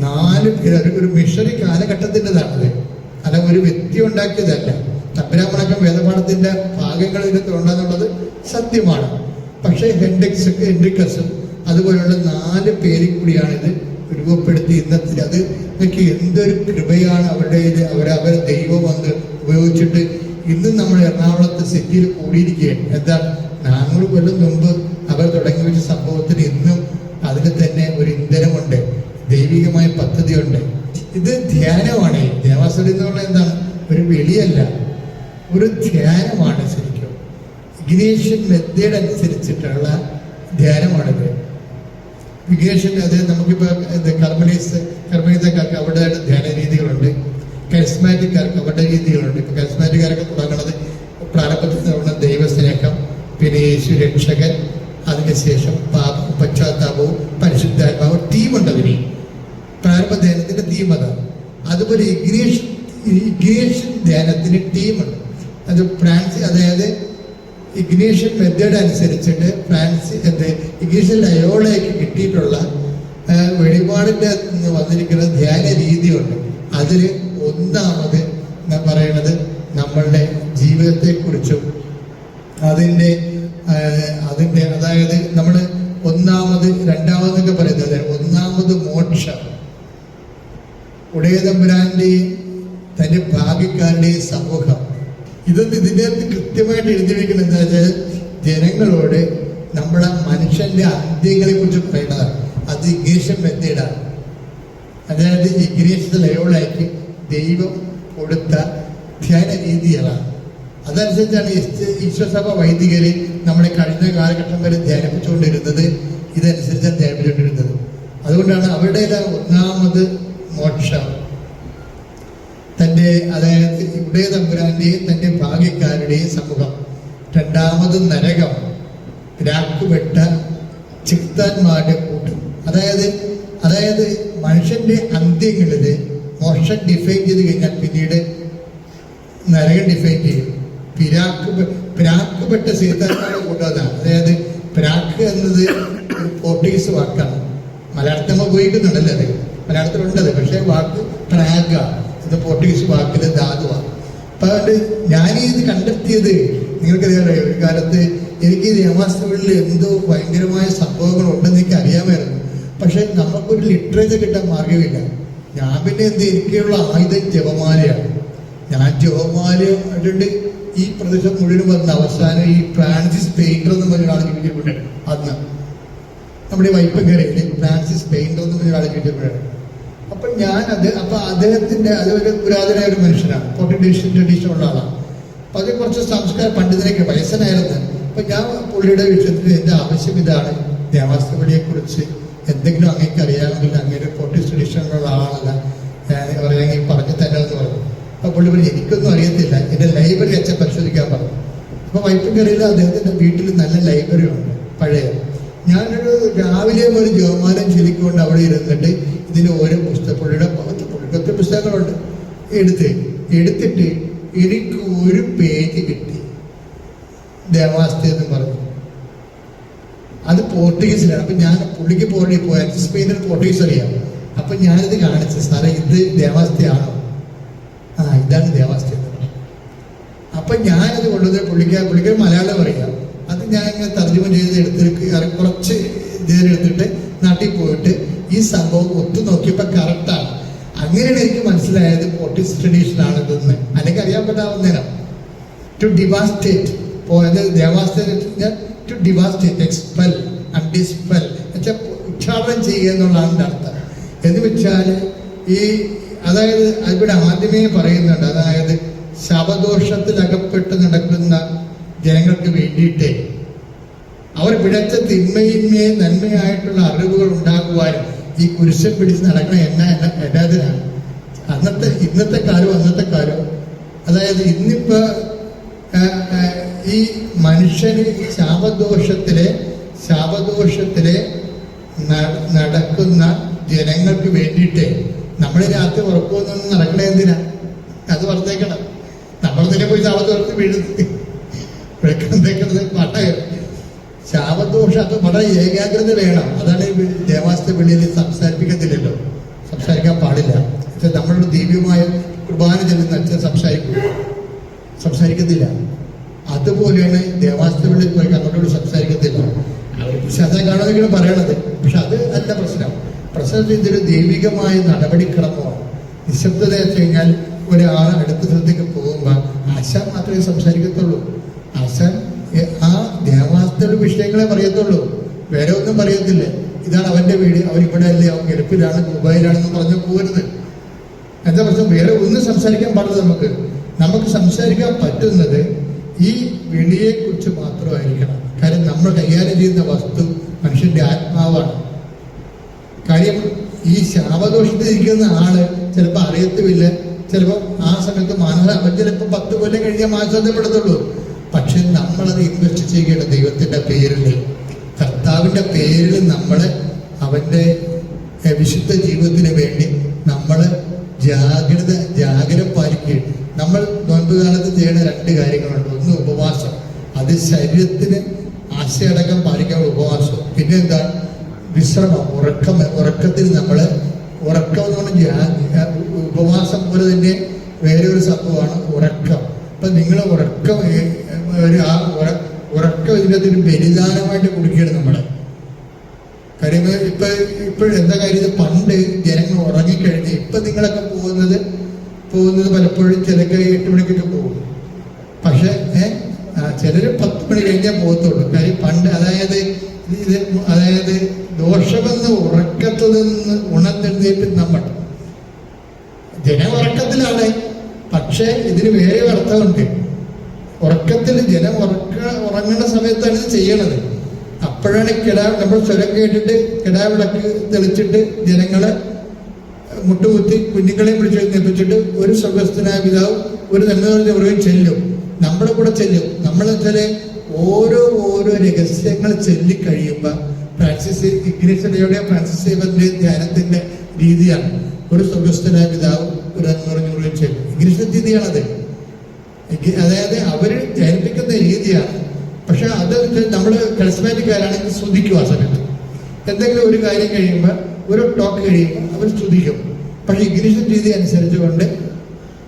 4 പേര് ഒരു മിഷണറി കാലഘട്ടത്തിൻ്റെതാണത്, അല്ല ഒരു വ്യക്തി ഉണ്ടാക്കിയതല്ല. തമ്പരാമണക്കം വേദപാഠത്തിന്റെ ഭാഗങ്ങൾ ഇതിനകത്ത് ഉണ്ടെന്നുള്ളത് സത്യമാണ്. പക്ഷേ ഹെൻഡ്രിക്കസും അതുപോലെയുള്ള 4 പേരിൽ കൂടിയാണ് ഇത് രൂപപ്പെടുത്തി ഇന്നത്തെ. അത് ഇതൊക്കെ എന്തൊരു കൃപയാണ് അവരുടെ. അവരെ ദൈവം വന്ന് ഉപയോഗിച്ചിട്ട് ഇന്ന് നമ്മൾ എറണാകുളത്ത് സിറ്റിയിൽ കൂടിയിരിക്കുകയാണ്. എന്താണ് 400 കൊല്ലം മുമ്പ് അവർ തുടങ്ങി വെച്ച സംഭവത്തിന് ഇന്നും അതിന് തന്നെ ഒരു ഇന്ധനമുണ്ട്, ദൈവികമായ പദ്ധതിയുണ്ട്. ഇത് ധ്യാനമാണ്. ദേവാസ്വരി എന്ന് പറഞ്ഞാൽ എന്താണ്? ഒരു വെളിയല്ല, ഒരു ധ്യാനമാണ്. ശരിക്കും ഇഗ്നേഷ്യൻ മെത്തേഡ് അനുസരിച്ചിട്ടുള്ള ധ്യാനമാണിത്. ഇഗ്നേഷ്യൻ്റെ അത് നമുക്കിപ്പോൾ കർമ്മലീതക്കാർക്ക് അവരുടെ ധ്യാന രീതികളുണ്ട്, കരിസ്മാറ്റിക്കാർക്ക് അവരുടെ രീതികളുണ്ട്. ഇപ്പൊ കരിസ്മാറ്റിക്കാരൊക്കെ തുടങ്ങുന്നത് പ്രാരംഭത്തിൽ തുടങ്ങുന്ന ദൈവസ്നേഹം, പിന്നെ യേശു രക്ഷകൻ, അതിനുശേഷം പാപം, പശ്ചാത്താപവും, പരിശുദ്ധാത്മാവും. ടീമുണ്ട് അതിന്. പ്രാരംഭ ധ്യാനത്തിന്റെ തീം അതാണ്. അതുപോലെ ഇഗ്നേഷ്യൻ ധ്യാനത്തിന് ടീമുണ്ട്. അത് അതായത് ഇഗ്നേഷ്യൻ മെത്തേഡ് അനുസരിച്ചിട്ട് ഇഗ്നേഷ്യൻ ലയോളയ്ക്ക് കിട്ടിയിട്ടുള്ള വെളിപാടിൻ്റെ വന്നിരിക്കുന്ന ധ്യാന രീതിയുണ്ട്. അതിൽ ഒന്നാമത് പറയുന്നത് നമ്മളുടെ ജീവിതത്തെക്കുറിച്ചും അതിൻ്റെ അതായത് നമ്മൾ ഒന്നാമത് രണ്ടാമതൊക്കെ പറയുന്നത് ഒന്നാമത് മോക്ഷം, ഉടയതമ്പുരാന്റെയും തന്റെ ഭാഗ്യക്കാരുടെയും സമൂഹം. ഇതിൻ്റെ അകത്ത് കൃത്യമായിട്ട് എഴുതി വയ്ക്കുന്നത് എന്താ വെച്ചാൽ ജനങ്ങളോട് നമ്മുടെ മനുഷ്യന്റെ അന്ത്യങ്ങളെ കുറിച്ച് പറയുന്നതാണ്. അത് ഇഗ്നേഷ്യൻ മെത്തേഡാണ്. അതായത് ഇഗ്നേഷ്യൻ ലയോളയ്ക്ക് ദൈവം കൊടുത്ത ധ്യാന രീതികളാണ്. അതനുസരിച്ചാണ് ഈശ്വരസഭ വൈദികര് നമ്മുടെ കഴിഞ്ഞ കാലഘട്ടം വരെ ധ്യാനിപ്പിച്ചുകൊണ്ടിരുന്നത്. ഇതനുസരിച്ചാണ് ധ്യാനിപ്പിച്ചുകൊണ്ടിരുന്നത്. അതുകൊണ്ടാണ് അവരുടെ ഒന്നാമത് മോക്ഷം, അതായത് ഇവിടെ തമ്പുരാന്റെയും തന്റെ ഭാഗ്യക്കാരുടെയും സമൂഹം. രണ്ടാമത് നരകം, രാക്കുപെട്ട ചിക്താന്മാരുടെ കൂട്ടം. അതായത് മനുഷ്യന്റെ അന്ത്യങ്ങളില് മോക്ഷം ഡിഫൈൻ ചെയ്ത് കഴിഞ്ഞാൽ പിന്നീട് നരകം ഡിഫൈൻ ചെയ്യും. പിരാക്കുപെട്ട സീതാന്മാരുടെ കൂട്ടം അതാണ്. അതായത് പിരാക്ക് എന്നത് ഒരു പോർട്ടുഗീസ് വാക്കാണ്. മലയാളത്തിൽ നമ്മൾ ഉപയോഗിക്കുന്നുണ്ടല്ലോ, അത് മലയാളത്തിലുണ്ടത്. പക്ഷേ വാക്ക് പ്രാഗ എന്ന പോർട്ടുഗീസ് വാക്കില് ധാതുവാണ്. അപ്പൊ അതുകൊണ്ട് ഞാനിത് കണ്ടെത്തിയത് നിങ്ങൾക്കറിയാമല്ലോ, ഒരു കാലത്ത് എനിക്ക് ദേവാസ്തകളിൽ എന്തോ ഭയങ്കരമായ സംഭവങ്ങൾ ഉണ്ടെന്ന് എനിക്ക് അറിയാമായിരുന്നു. പക്ഷെ നമുക്കൊരു ലിറ്ററേച്ചർ കിട്ടാൻ മാർഗമില്ല. ഞാൻ പിന്നെ എനിക്കുള്ള ആയുധം ജപമാലയാണ്. ഞാൻ ജപമാല അതുകൊണ്ട് ഈ പ്രദേശം മുഴുവൻ വന്ന അവസാനം ഈ ഫ്രാൻസിസ് പെയിന്റർ എന്ന് പറഞ്ഞ ആൾ ജീവിച്ചിട്ടുണ്ട്. അന്ന് നമ്മുടെ ഈ വൈപ്പങ്കരയിൽ ഫ്രാൻസിസ് പെയിൻറ്റോ എന്ന് ഒരാളെ കിട്ടിയപ്പോഴാണ്. അപ്പം അദ്ദേഹത്തിൻ്റെ അതൊരു പുരാതനായ ഒരു മനുഷ്യനാണ്, ട്രഡീഷൻ ഉള്ള ആളാണ്. അപ്പം അത് കുറച്ച് സംസ്കാര പണ്ഡിതനൊക്കെ വയസ്സനായിരുന്നു. അപ്പം ഞാൻ പുള്ളിയുടെ വിഷയത്തിൽ എൻ്റെ ആവശ്യം ഇതാണ്, ദേവാസ്തപടിയെക്കുറിച്ച് എന്തെങ്കിലും അങ്ങേക്ക് അറിയാമെങ്കിൽ അങ്ങനെ ഫോർട്ടീസ് ട്രഡീഷനുള്ള ആളല്ല പറയുകയാണെങ്കിൽ പറഞ്ഞു തരാമെന്ന് പറഞ്ഞു. അപ്പോൾ പുള്ളി പറഞ്ഞു എനിക്കൊന്നും അറിയത്തില്ല, എൻ്റെ ലൈബ്രറി അച്ഛൻ പരിശോധിക്കാൻ പറഞ്ഞു. അപ്പോൾ വൈപ്പിക്കരയിൽ അദ്ദേഹത്തിൻ്റെ വീട്ടിൽ നല്ല ലൈബ്രറി ഉണ്ട് പഴയ. ഞാനൊരു രാവിലെ ഒരു ജോമാനം ചൊല്ലിക്കൊണ്ട് അവിടെ ഇരുന്നിട്ട് ഇതിൻ്റെ ഓരോ പുള്ളിയുടെ ഒത്തിരി പുസ്തകങ്ങളുണ്ട് എടുത്തിട്ട് എനിക്ക് ഒരു പേജ് കിട്ടി, ദേവാസ്ത എന്ന് പറഞ്ഞു. അത് പോർട്ടുഗീസിലാണ്. അപ്പം ഞാൻ പുള്ളിക്ക് പോയാൽ സ്പെയിനിൽ പോർട്ടുഗീസ് അറിയാം. അപ്പം ഞാനിത് കാണിച്ചു, സാറേ ഇത് ദേവാസ്തയാണോ? ഇതാണ് ദേവാസ്ത എന്ന് പറഞ്ഞു. അപ്പം ഞാനത് കൊണ്ടുവന്ന് പുള്ളിക്ക് മലയാളം അറിയാം. അത് ഞാൻ ഇങ്ങനെ തർജ്ജമ ചെയ്ത് കുറച്ച് എടുത്തിട്ട് നാട്ടിൽ പോയിട്ട് ഈ സംഭവം ഒത്തു നോക്കിയപ്പോൾ കറക്റ്റാണ്. അങ്ങനെയാണ് എനിക്ക് മനസ്സിലായത് പോർട്ടുഗീസ് ട്രഡീഷനാണ് ഇതെന്ന്. അല്ലെങ്കിൽ അറിയാൻ പറ്റാവുന്നേരം ടു ഡിവാസ്റ്റേറ്റ് ടു ഡിവാസ്റ്റേറ്റ്, എക്സ്പെൽ, അൺഡിസ്പെൽ എന്നുവെച്ചാൽ ഉച്ചാടനം ചെയ്യുക എന്നുള്ളതാണ് അർത്ഥം. എന്ന് വെച്ചാൽ അതായത് ഇവിടെ ആദ്യമേ പറയുന്നുണ്ട്, അതായത് ശവദോഷത്തിൽ അകപ്പെട്ട് നടക്കുന്ന ജനങ്ങൾക്ക് വേണ്ടിയിട്ട് അവർ പിഴച്ച തിന്മയിന്മേ നന്മയായിട്ടുള്ള അറിവുകൾ ഉണ്ടാക്കുവാനും ഈ കുരിശൻ പിടിച്ച് നടക്കണ എന്നതിനാണ്. ഇന്നത്തെ കാലം അതായത് ഇന്നിപ്പോ ഈ മനുഷ്യന് ശാപദോഷത്തിലെ നടക്കുന്ന ജനങ്ങൾക്ക് വേണ്ടിയിട്ട് നമ്മൾ രാത്രി ഉറപ്പൊന്നും നടക്കണേ എന്തിനാ? അത് പറഞ്ഞേക്കണം. നമ്മൾ തന്നെ പോയി ശാപദോഷത്തിൽ വീഴുന്നത് പാട്ടയം ശാപദോഷം. അത് വളരെ ഏകാഗ്രത വേണം. അതാണ് ഈ ദേവാസ്ത വെളിയിൽ സംസാരിപ്പിക്കത്തില്ലല്ലോ, സംസാരിക്കാൻ പാടില്ല. നമ്മളോട് ദിവ്യമായ കുർബാന ചെല്ലുന്ന അച്ഛൻ സംസാരിക്കത്തില്ല. അതുപോലെയാണ് ദേവാസ്ത വെളിയിൽ പോയി അങ്ങോട്ടോട് സംസാരിക്കത്തില്ല. പക്ഷെ അതാ കാണുമെങ്കിലും പറയണത്. പക്ഷെ അത് അല്ല പ്രശ്നം ഇതൊരു ദൈവികമായ നടപടിക്രമമാണ്. നിശബ്ദത വെച്ച് കഴിഞ്ഞാൽ ഒരാൾ അടുത്ത സ്ഥലത്തേക്ക് പോകുമ്പോൾ ആശാൻ മാത്രമേ സംസാരിക്കത്തുള്ളൂ. ആശാൻ ആ ദേവാസ്തയുടെ വിഷയങ്ങളെ പറയത്തുള്ളൂ, വേറെ ഒന്നും പറയത്തില്ല. ഇതാണ് അവന്റെ വീട്, അവരിവിടെ അല്ലേ, അവൻ ഗൾഫിലാണ്, ദുബായിലാണെന്ന് പറഞ്ഞു പോകരുത്. എന്താ പ്രശ്നം? വേറെ ഒന്നും സംസാരിക്കാൻ പാടില്ല. നമുക്ക് സംസാരിക്കാൻ പറ്റുന്നത് ഈ വിളിയെ കുറിച്ച് മാത്രമായിരിക്കണം. കാര്യം നമ്മൾ കൈകാര്യം ചെയ്യുന്ന വസ്തു മനുഷ്യന്റെ ആത്മാവാണ്. കാര്യം ഈ ശാപദോഷത്തിൽ ഇരിക്കുന്ന ആള് ചിലപ്പോൾ അറിയത്തുമില്ല, ചിലപ്പോൾ ആ സമയത്ത് അവൻ ചിലപ്പോൾ 10 കൊല്ലം കഴിഞ്ഞാൽ മാനസാന്തരപ്പെടത്തുള്ളൂ. പക്ഷെ നമ്മളത് ഇൻവെസ്റ്റ് ചെയ്യേണ്ട ദൈവത്തിന്റെ പേരിൽ, കർത്താവിന്റെ പേരിൽ നമ്മൾ അവന്റെ വിശുദ്ധ ജീവിതത്തിന് വേണ്ടി നമ്മൾ ജാഗ്രത പാലിക്കുക. നമ്മൾ നോമ്പ് കാലത്ത് ചെയ്യുന്ന 2 കാര്യങ്ങളുണ്ട്. ഒന്ന് ഉപവാസം, അത് ശരീരത്തിന് ആശയടക്കം പാലിക്കാനുള്ള ഉപവാസം. പിന്നെ എന്താണ്? വിശ്രമം, ഉറക്കത്തിന് നമ്മൾ ഉറക്കം എന്ന് പറഞ്ഞാൽ ഉപവാസം പോലെ തന്നെ വേറെ ഒരു സംഭവമാണ് ഉറക്കം. അപ്പൊ നിങ്ങൾ ഉറക്കം ഇതിനകത്ത് ഒരു ബലിദാനമായിട്ട് കുടിക്കുകയാണ് നമ്മള്. കാര്യം എന്താ കാര്യം, പണ്ട് ജനങ്ങൾ ഉറങ്ങിക്കഴിഞ്ഞ് ഇപ്പൊ നിങ്ങളൊക്കെ പോകുന്നത് പലപ്പോഴും ചിലക്ക് 8 മണിക്കൊക്കെ പോകും. പക്ഷെ ചിലര് 10 മണി കഴിഞ്ഞാൽ പോകത്തുള്ളൂ. കാര്യം പണ്ട് അതായത് ദോഷമെന്ന് ഉറക്കത്തിൽ നിന്ന് ഉണർന്നെഴുന്നേറ്റ് നമ്മൾ ജനം ഉറക്കത്തിലാണ്. പക്ഷെ ഇതിന് വേറെ അർത്ഥമുണ്ട്. ഉറക്കത്തിൽ ജനം ഉറങ്ങുന്ന സമയത്താണ് ഇത് ചെയ്യണത്. അപ്പോഴാണ് നമ്മൾ സ്വരം കേട്ടിട്ട് കിടാവിളക്ക് തെളിച്ചിട്ട് ജനങ്ങളെ മുട്ടുകുത്തി കുഞ്ഞുങ്ങളെ പിടിച്ചെഴുന്നേൽപ്പിച്ചിട്ട് ഒരു സ്വർഗ്ഗസ്ഥനായ പിതാവ് ഒരു നന്മ ചെല്ലും, നമ്മുടെ കൂടെ ചെല്ലും. നമ്മളെച്ചാല് ഓരോ രഹസ്യങ്ങൾ ചൊല്ലിക്കഴിയുമ്പോൾ ഫ്രാൻസിസ് സേവന്റെയും ധ്യാനത്തിന്റെ രീതിയാണ്. ഒരു സ്വർഗ്ഗസ്ഥനായ പിതാവ് ഒരു നന്മ ചെല്ലും. ഇംഗ്ലീഷ് രീതിയാണത്. അതായത് അവര് ധ്യാനിപ്പിക്കുന്ന രീതിയാണ്. പക്ഷെ അത് നമ്മൾ കരിസ്മാറ്റിക്കാരാണെങ്കിൽ സ്തുതിക്കും. ആ സമയത്ത് എന്തെങ്കിലും ഒരു കാര്യം കഴിയുമ്പോൾ, ഒരു ടോക്ക് കഴിയുമ്പോൾ അവർ സ്തുതിക്കും. പക്ഷെ ഇംഗ്ലീഷ് രീതി അനുസരിച്ചുകൊണ്ട്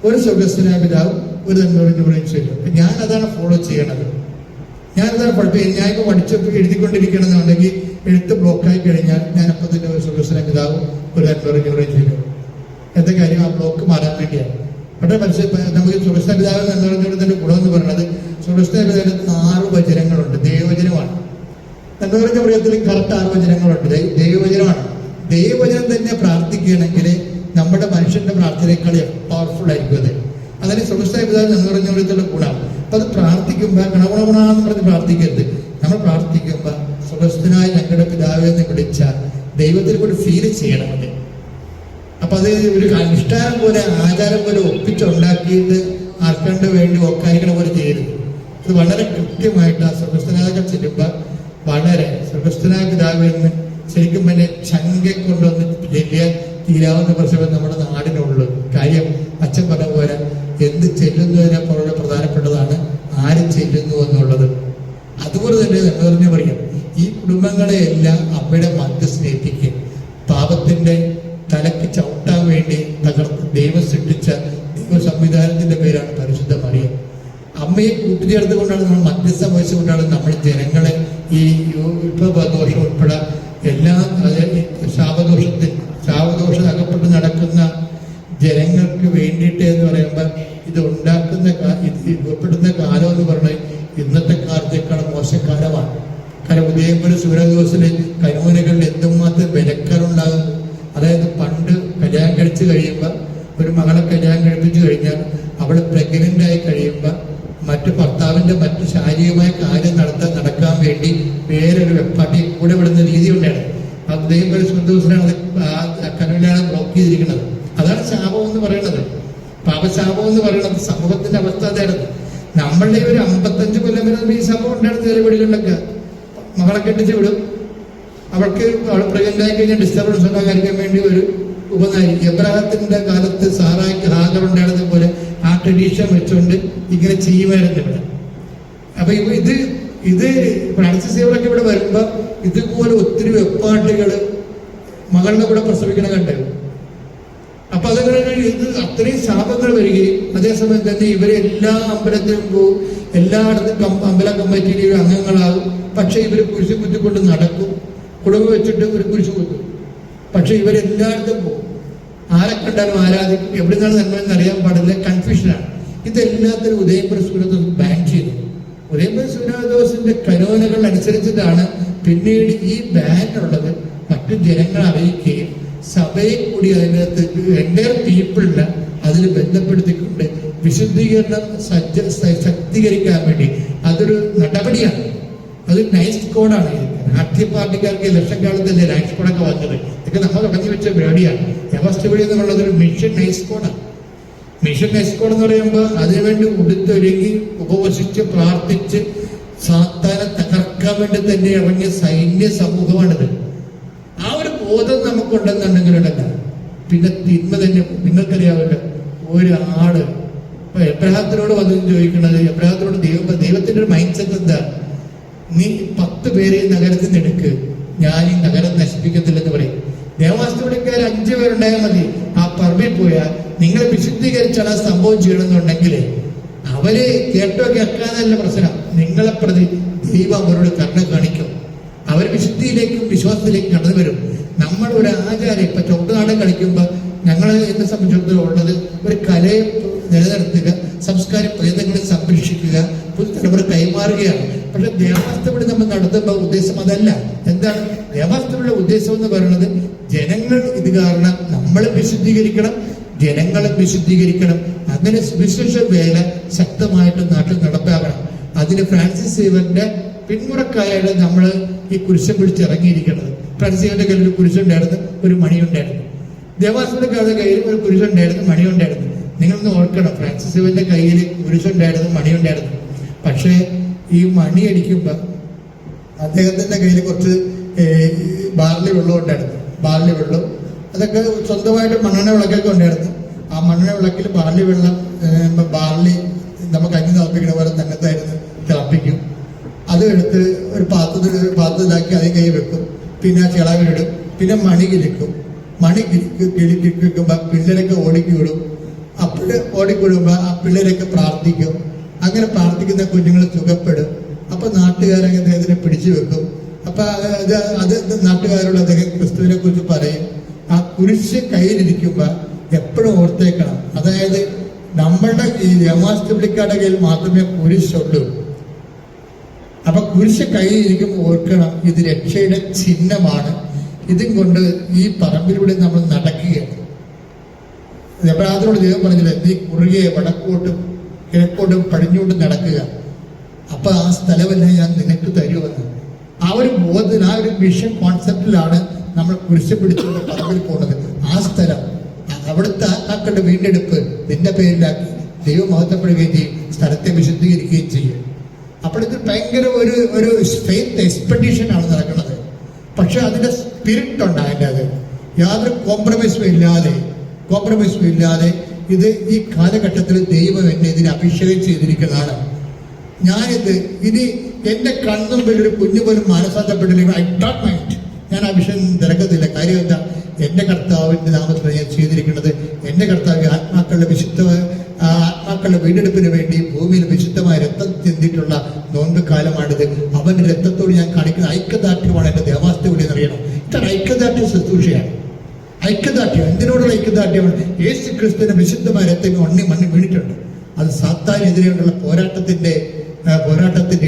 ഒരു സ്വർഗ്ഗസ്ഥനായ പിതാവ് ഒരു നന്മ ചെല്ലും. ഞാൻ അതാണ് ഫോളോ ചെയ്യണത്. ഞാനിതാണ് ഞാനിപ്പോൾ പഠിച്ചപ്പോൾ എഴുതിക്കൊണ്ടിരിക്കണമെന്നുണ്ടെങ്കിൽ എഴുത്ത് ബ്ലോക്കായി കഴിഞ്ഞാൽ ഞാൻ അപ്പം തന്നെ ഒരു സ്വർഗ്ഗസ്ഥനായ പിതാവ് ഒരു നന്മ ചെല്ലും. എന്താ കാര്യം? ആ ബ്ലോക്ക് മാറാൻ വേണ്ടിയാണ്. പക്ഷേ നമുക്ക് സ്വർഗ്ഗസ്ഥനായ പിതാവ് നന്മ ഗുണം എന്ന് പറയുന്നത്, സ്വർഗ്ഗസ്ഥനായ പിതാവിന് 6 വചനങ്ങളുണ്ട്. ദൈവവചനമാണ്. നന്മ പ്രിയത്തിൽ കറക്റ്റ് 6 വചനങ്ങളുണ്ട്. ദൈവവചനമാണ്. ദൈവവചനം തന്നെ പ്രാർത്ഥിക്കുകയാണെങ്കിൽ നമ്മുടെ മനുഷ്യന്റെ പ്രാർത്ഥനയേക്കാൾ പവർഫുൾ ആയിരിക്കും അത്. അതിന് സ്വസ്ഥമായ പിതാവ് നന്മ പ്രിയത്തിലുള്ള ഗുണമാണ്. അപ്പൊ അത് പ്രാർത്ഥിക്കുമ്പോൾ ഗുണഗുണഗുണമെന്ന് പറഞ്ഞ് പ്രാർത്ഥിക്കരുത്. നമ്മൾ പ്രാർത്ഥിക്കുമ്പോൾ സ്വസ്ഥനായ ഞങ്ങളുടെ പിതാവെ എന്ന് വിളിച്ചാൽ ദൈവത്തിന് കൂടി ഫീൽ ചെയ്യണം അത്. അപ്പൊ അത് ഒരു അനുഷ്ഠാനം പോലെ ആചാരം പോലെ ഒപ്പിച്ചുണ്ടാക്കിയിട്ട് ആർക്കണ്ട് വേണ്ടി ഒക്കാനിക്കണ പോലെ ചെയ്യരുത്. ഇത് വളരെ കൃത്യമായിട്ട് ആ സ്വർഗസ്ഥനായ ചെല്ലുമ്പോൾ വളരെ സ്വർഗസ്ഥനായ പിതാവെന്ന് ശരിക്കും പിന്നെ ചങ്കെ കൊണ്ടുവന്ന് ചെല്ലിയാൽ തീരാവുന്ന പ്രശ്നം നമ്മുടെ നാടിനുള്ളൂ. കാര്യം അച്ഛൻ പറഞ്ഞ പോലെ എന്ത് ചെല്ലുന്നതിനെ വളരെ പ്രധാനപ്പെട്ടതാണ് ആര് ചെല്ലുന്നു എന്നുള്ളത്. അതുപോലെ തന്നെ പറഞ്ഞു പറയാം, ഈ കുടുംബങ്ങളെ എല്ലാം അമ്മയുടെ മധ്യസ്ഥനെ എത്തിക്കുക. പാപത്തിന്റെ തലക്ക് ചവിട്ടാൻ വേണ്ടി തകർത്ത് ദൈവം സൃഷ്ടിച്ച ദൈവ സംവിധാനത്തിന്റെ പേരാണ് പരിശുദ്ധ മറിയം. അമ്മയെ കൂട്ടിച്ചേർത്തുകൊണ്ടാണ് നമ്മൾ മധ്യസ്ഥം വഹിച്ചുകൊണ്ടാണ് നമ്മൾ ജനങ്ങളെ ഈ ദോഷം ഉൾപ്പെടെ എല്ലാ ശാപദോഷം അകപ്പെട്ട് നടക്കുന്ന ജനങ്ങൾക്ക് വേണ്ടിയിട്ട് എന്ന് പറയുമ്പോൾ ഇത് ഉണ്ടാക്കുന്ന ഉൾപ്പെടുന്ന കാലം എന്ന് പറഞ്ഞാൽ ഇന്നത്തെ കാലത്തേക്കാൾ മോശക്കാലമാണ്. കാരണം ഉദയംപുരം സൂര്യദിവസത്തില് കനൂനകളിൽ എന്തുമാത്രം വിലക്കാറുണ്ടാകുന്നു. അതായത് പണ്ട് കല്യാണം കഴിച്ച് കഴിയുമ്പോൾ ഒരു മകളെ കല്യാണം കഴിപ്പിച്ചു കഴിഞ്ഞാൽ അവൾ പ്രഗ്നന്റ് ആയി കഴിയുമ്പോൾ മറ്റു ഭർത്താവിന്റെ മറ്റു ശാരീരികമായ കാര്യം നടക്കാൻ വേണ്ടി വേറൊരു വെപ്പാട്ടി കൂടെ വിടുന്ന രീതി ഉണ്ടായിരുന്നു. ആ ഉദയംപുരം സൂര്യദിവസത്തിലാണ് കനൂനാണ് ബ്ലോക്ക് ചെയ്തിരിക്കുന്നത്. അതാണ് ശാപം എന്ന് പറയുന്നത്. പാപശാപം എന്ന് പറയുന്നത് സമൂഹത്തിന്റെ അവസ്ഥ അതായിരുന്നു. നമ്മളുടെ ഒരു 55 കൊല്ലം വരെ ഈ സംഭവം ഉണ്ടായിരുന്നു. ചില വീടുകളിലൊക്കെ മകളെ കെട്ടിച്ച് വിടും. അവൾക്ക് അവൾ പ്രഗ്നന്റായി കഴിഞ്ഞാൽ ഡിസ്റ്റർബൻസ് ഉണ്ടാകാതിരിക്കാൻ വേണ്ടി ഒരു ഉപനാരി. എബ്രാഹത്തിന്റെ കാലത്ത് സാറായിക്ക് ഹാഗർ ഉണ്ടായിരുന്ന പോലെ ആ ട്രഡീഷൻ വെച്ചുകൊണ്ട് ഇങ്ങനെ ചെയ്യുമായിരുന്നു ഇവിടെ. അപ്പൊ ഇത് ഫ്രാൻസിസ് സേവറൊക്കെ ഇവിടെ വരുമ്പോ ഇതുപോലെ ഒത്തിരി വെപ്പാട്ടുകള് മകളുടെ കൂടെ പ്രസവിക്കണ കണ്ടു. അപ്പൊ അതങ്ങനെ ഇത് അത്രയും ശാപങ്ങൾ വരികയും അതേസമയം തന്നെ ഇവരെ എല്ലാ അമ്പലത്തിലും പോകും, എല്ലായിടത്തും അമ്പല കമ്മിറ്റിയിലും അംഗങ്ങളാകും. പക്ഷെ ഇവര് കുരിശു കുത്തിക്കൊണ്ട് നടക്കും. കുടുംബം വെച്ചിട്ട് ഒരു കുരിശു കുത്തും. പക്ഷെ ഇവരെല്ലായിടത്തും പോകും. ആരെ കണ്ടാലും ആരാധിക്കും. എവിടെ നിന്നാണ് നന്മയെന്ന് അറിയാൻ പാടില്ല. കൺഫ്യൂഷനാണ്. ഇതെല്ലാത്തിനും ഉദയംപുരം സൂര്യദിവസം ബാൻ ചെയ്തു. ഉദയംപുരം സൂര്യദിവസത്തിന്റെ കരോനകൾ അനുസരിച്ചിട്ടാണ് പിന്നീട് ഈ ബാൻ ഉള്ളത് മറ്റു ജനങ്ങളെ അറിയിക്കുകയും സഭയെ കൂടി അതിനകത്ത് എൻ്റെ പീപ്പിളിനെ അതിൽ ബന്ധപ്പെടുത്തിക്കൊണ്ട് വിശുദ്ധീകരണം ശക്തീകരിക്കാൻ വേണ്ടി അതൊരു നടപടിയാണ്. അത് നൈസ് കോഡാണ്. രാഷ്ട്രീയ പാർട്ടിക്കാർക്ക് ലക്ഷക്കാലത്തല്ലേ നൈസ് കോഡൊക്കെ വന്നത്. ഇതൊക്കെ നമ്മൾ തുടങ്ങി വെച്ച പരിപാടിയാണ്. യമസ്റ്റബിളി എന്നുള്ളത് ഒരു മിഷൻ നൈസ് കോഡാണ്. മിഷൻ നൈസ് കോഡ് എന്ന് പറയുമ്പോൾ അതിനുവേണ്ടി ഉടുത്തൊരുങ്ങി ഉപവസിച്ച് പ്രാർത്ഥിച്ച് സാത്താനെ തകർക്കാൻ വേണ്ടി തന്നെ ഇറങ്ങിയ സൈന്യ സമൂഹമാണിത്. ആ ഒരു ബോധം നമുക്കുണ്ടെന്നുണ്ടെങ്കിലുണ്ടല്ല പിന്നെ തിന്മ തന്നെ. നിങ്ങൾക്കറിയാമല്ലോ, ഒരാള് ഇപ്പൊ എബ്രഹാത്തിനോട് വന്നു ചോദിക്കുന്നത്, എബ്രഹാത്തിനോട് ദൈവത്തിന്റെ ഒരു മൈൻഡ് സെറ്റ് എന്താ? നീ 10 പേരെ ഈ നഗരത്തിൽ നിന്ന് എടുക്ക്, ഞാൻ ഈ നഗരം നശിപ്പിക്കത്തില്ലെന്ന് പറയും. ദേവാസ്തവക്കാർ 5 പേരുണ്ടായാൽ മതി. ആ പറമ്പിൽ പോയാൽ നിങ്ങളെ വിശുദ്ധീകരിച്ചാൽ ആ സംഭവം ചെയ്യണമെന്നുണ്ടെങ്കിൽ അവര് കേട്ടോ കേൾക്കാനല്ല പ്രശ്നം. നിങ്ങളെ പ്രതി ദൈവം അവരോട് കരുണ കാണിക്കും. അവർ വിശുദ്ധിയിലേക്കും വിശ്വാസത്തിലേക്കും കടന്നു വരും. നമ്മൾ ഒരു ആചാരം ഇപ്പൊ ചവിട്ടുനാടൻ കളിക്കുമ്പോൾ ഞങ്ങളെ എന്നെ സംബന്ധിച്ചിടത്തോളം ഉള്ളത് ഒരു കലയെ നിലനിർത്തുക, സംസ്കാര പ്രേതങ്ങളെ സംരക്ഷിക്കുക, പുതുതലമുറ കൈമാറുകയാണ്. പക്ഷെ ദേവാസ്തപടി നമ്മൾ നടത്തുമ്പോൾ ഉദ്ദേശം അതല്ല. എന്താണ് ദേവാസ്തപടിയുടെ ഉദ്ദേശം എന്ന് പറയുന്നത്? ജനങ്ങൾ ഇത് കാരണം നമ്മളെ വിശുദ്ധീകരിക്കണം, ജനങ്ങളെ വിശുദ്ധീകരിക്കണം. അങ്ങനെ സുവിശേഷ വേല ശക്തമായിട്ട് നാട്ടിൽ നടപ്പാക്കണം. അതിന് ഫ്രാൻസിസ് സേവറിന്റെ പിന്മുറക്കായാണ് നമ്മൾ ഈ കുരിശം പിടിച്ചിറങ്ങിയിരിക്കുന്നത്. ഫ്രാൻസിസ് സേവറിന്റെ കയ്യിൽ ഒരു കുരിശുണ്ടായിരുന്നു, ഒരു മണിയുണ്ടായിരുന്നു. ദേവാസ്തപടിക്കാരുടെ കയ്യിൽ ഒരു കുരിശുണ്ടായിരുന്നു, മണിയുണ്ടായിരുന്നു. നിങ്ങളൊന്ന് ഓർക്കണം, ഫ്രാൻസിസ് സേവറിന്റെ കയ്യിൽ കുരിശുണ്ടായിരുന്നു, മണിയുണ്ടായിരുന്നു. പക്ഷേ ഈ മണി അടിക്കുമ്പോൾ അദ്ദേഹത്തിന്റെ കയ്യിൽ കുറച്ച് ബാർലി വെള്ളം ഉണ്ടായിരുന്നു. ബാർലി വെള്ളം അതൊക്കെ സ്വന്തമായിട്ട് മണ്ണെണ്ണ വിളക്കൊക്കെ ഉണ്ടായിരുന്നു. ആ മണ്ണെണ്ണ വിളക്കിൽ ബാർലി വെള്ളം, ബാർലി നമുക്ക് കഞ്ഞി തിളപ്പിക്കുന്ന പോലെ തന്നത്തായിരുന്നു തിളപ്പിക്കും. അത് എടുത്ത് ഒരു പാത്രത്തിലാക്കി അതിൽ കൈ വെക്കും. പിന്നെ ആ ചിളവിലിടും. പിന്നെ മണി കിളിക്കും. മണി കിളിക്കുമ്പോൾ പിള്ളേരൊക്കെ ഓടിക്കൂടും. അപ്പോൾ ഓടിക്കൂടുമ്പോൾ ആ പിള്ളേരൊക്കെ പ്രാർത്ഥിക്കും. അങ്ങനെ പ്രാർത്ഥിക്കുന്ന കുഞ്ഞുങ്ങൾ സുഖപ്പെടും. അപ്പൊ നാട്ടുകാരൊക്കെ അദ്ദേഹത്തിനെ പിടിച്ചു വെക്കും. അപ്പൊ അത് നാട്ടുകാരോട് അദ്ദേഹം ക്രിസ്തുവിനെ കുറിച്ച് പറയും. ആ കുരിശ് കയ്യിലിരിക്കുമ്പോൾ എപ്പോഴും ഓർത്തേക്കണം, അതായത് നമ്മളുടെ ഈ യമാസ്തബിളിക്കാരുടെ കയ്യിൽ മാത്രമേ കുരിശുള്ളൂ. അപ്പൊ കുരിശ് കയ്യിലിരിക്കുമ്പോൾ ഓർക്കണം, ഇത് രക്ഷയുടെ ചിഹ്നമാണ്. ഇതും കൊണ്ട് ഈ പറമ്പിലൂടെ നമ്മൾ നടക്കുകയാണ്. എബ്രാഹിമിനോട് ദൈവം പറഞ്ഞില്ലേ, നീ കുറുകെ വടക്കോട്ടും കിഴക്കോട്ടും പടിഞ്ഞോട്ടും നടക്കുക, അപ്പൊ ആ സ്ഥലമെല്ലാം ഞാൻ നിനക്ക് തരുമെന്ന്. ആ ഒരു ബോധത്തിൽ, ആ ഒരു വിഷൻ കോൺസെപ്റ്റിലാണ് നമ്മൾ കുരിശ് പിടിച്ചുകൊണ്ട് പറമ്പിൽ പോകുന്നത്. ആ സ്ഥലം, അവിടുത്തെ ആത്മാക്കളുടെ വീണ്ടെടുപ്പ് നിന്റെ പേരിലാക്കി ദൈവം മഹത്വപ്പെടുകയും ചെയ്യും, സ്ഥലത്തെ വിശുദ്ധീകരിക്കുകയും ചെയ്യും. അപ്പോൾ ഇത് ഭയങ്കര ഒരു ഫെയ്ത്ത് എക്സ്പെഡിഷൻ ആണ് നടക്കുന്നത്. പക്ഷെ അതിന്റെ സ്പിരിറ്റ് ഉണ്ട്, അതിൻ്റെ അത് യാതൊരു കോംപ്രമൈസും ഇല്ലാതെ ഇത് ഈ കാലഘട്ടത്തിൽ ദൈവം എന്നെ ഇതിന് അഭിഷേകം ചെയ്തിരിക്കുന്നതാണ്. ഞാനിത് ഇനി എന്റെ കൺമുമ്പിൽ ഒരു കുഞ്ഞു പോലും മാനസാന്തപ്പെട്ടില്ലെങ്കിൽ ഐ ഡോണ്ട് മൈൻഡ്, ഞാൻ ആ വിഷയം തിരക്കത്തില്ല. കാര്യം എന്താ, എന്റെ കർത്താവിന്റെ നാമത്തിൽ ഞാൻ ചെയ്തിരിക്കുന്നത്. എന്റെ കർത്താവ് ആത്മാക്കളുടെ വീണ്ടെടുപ്പിന് വേണ്ടി ഭൂമിയിൽ വിശുദ്ധമായ രക്തം ചിന്തിയിട്ടുള്ള നോമ്പ് കാലമാണിത്. അവന്റെ രക്തത്തോട് ഞാൻ കാണിക്കുന്ന ഐക്യദാർഢ്യമാണ് എന്റെ ദേവാസ്ത വിളി എന്നറിയണം. ഇത്ര ഐക്യദാർഢ്യ ശുശ്രൂഷയാണ്. ഐക്യദാർഢ്യം എന്തിനോടുള്ള ഐക്യദാർഢ്യമാണ്? യേശു ക്രിസ്തുവിന്റെ വിശുദ്ധമായ രക്തം മണ്ണിൽ വീണിട്ടുണ്ട്. അത് സാത്താനെതിരെയുള്ള പോരാട്ടത്തിന്റെ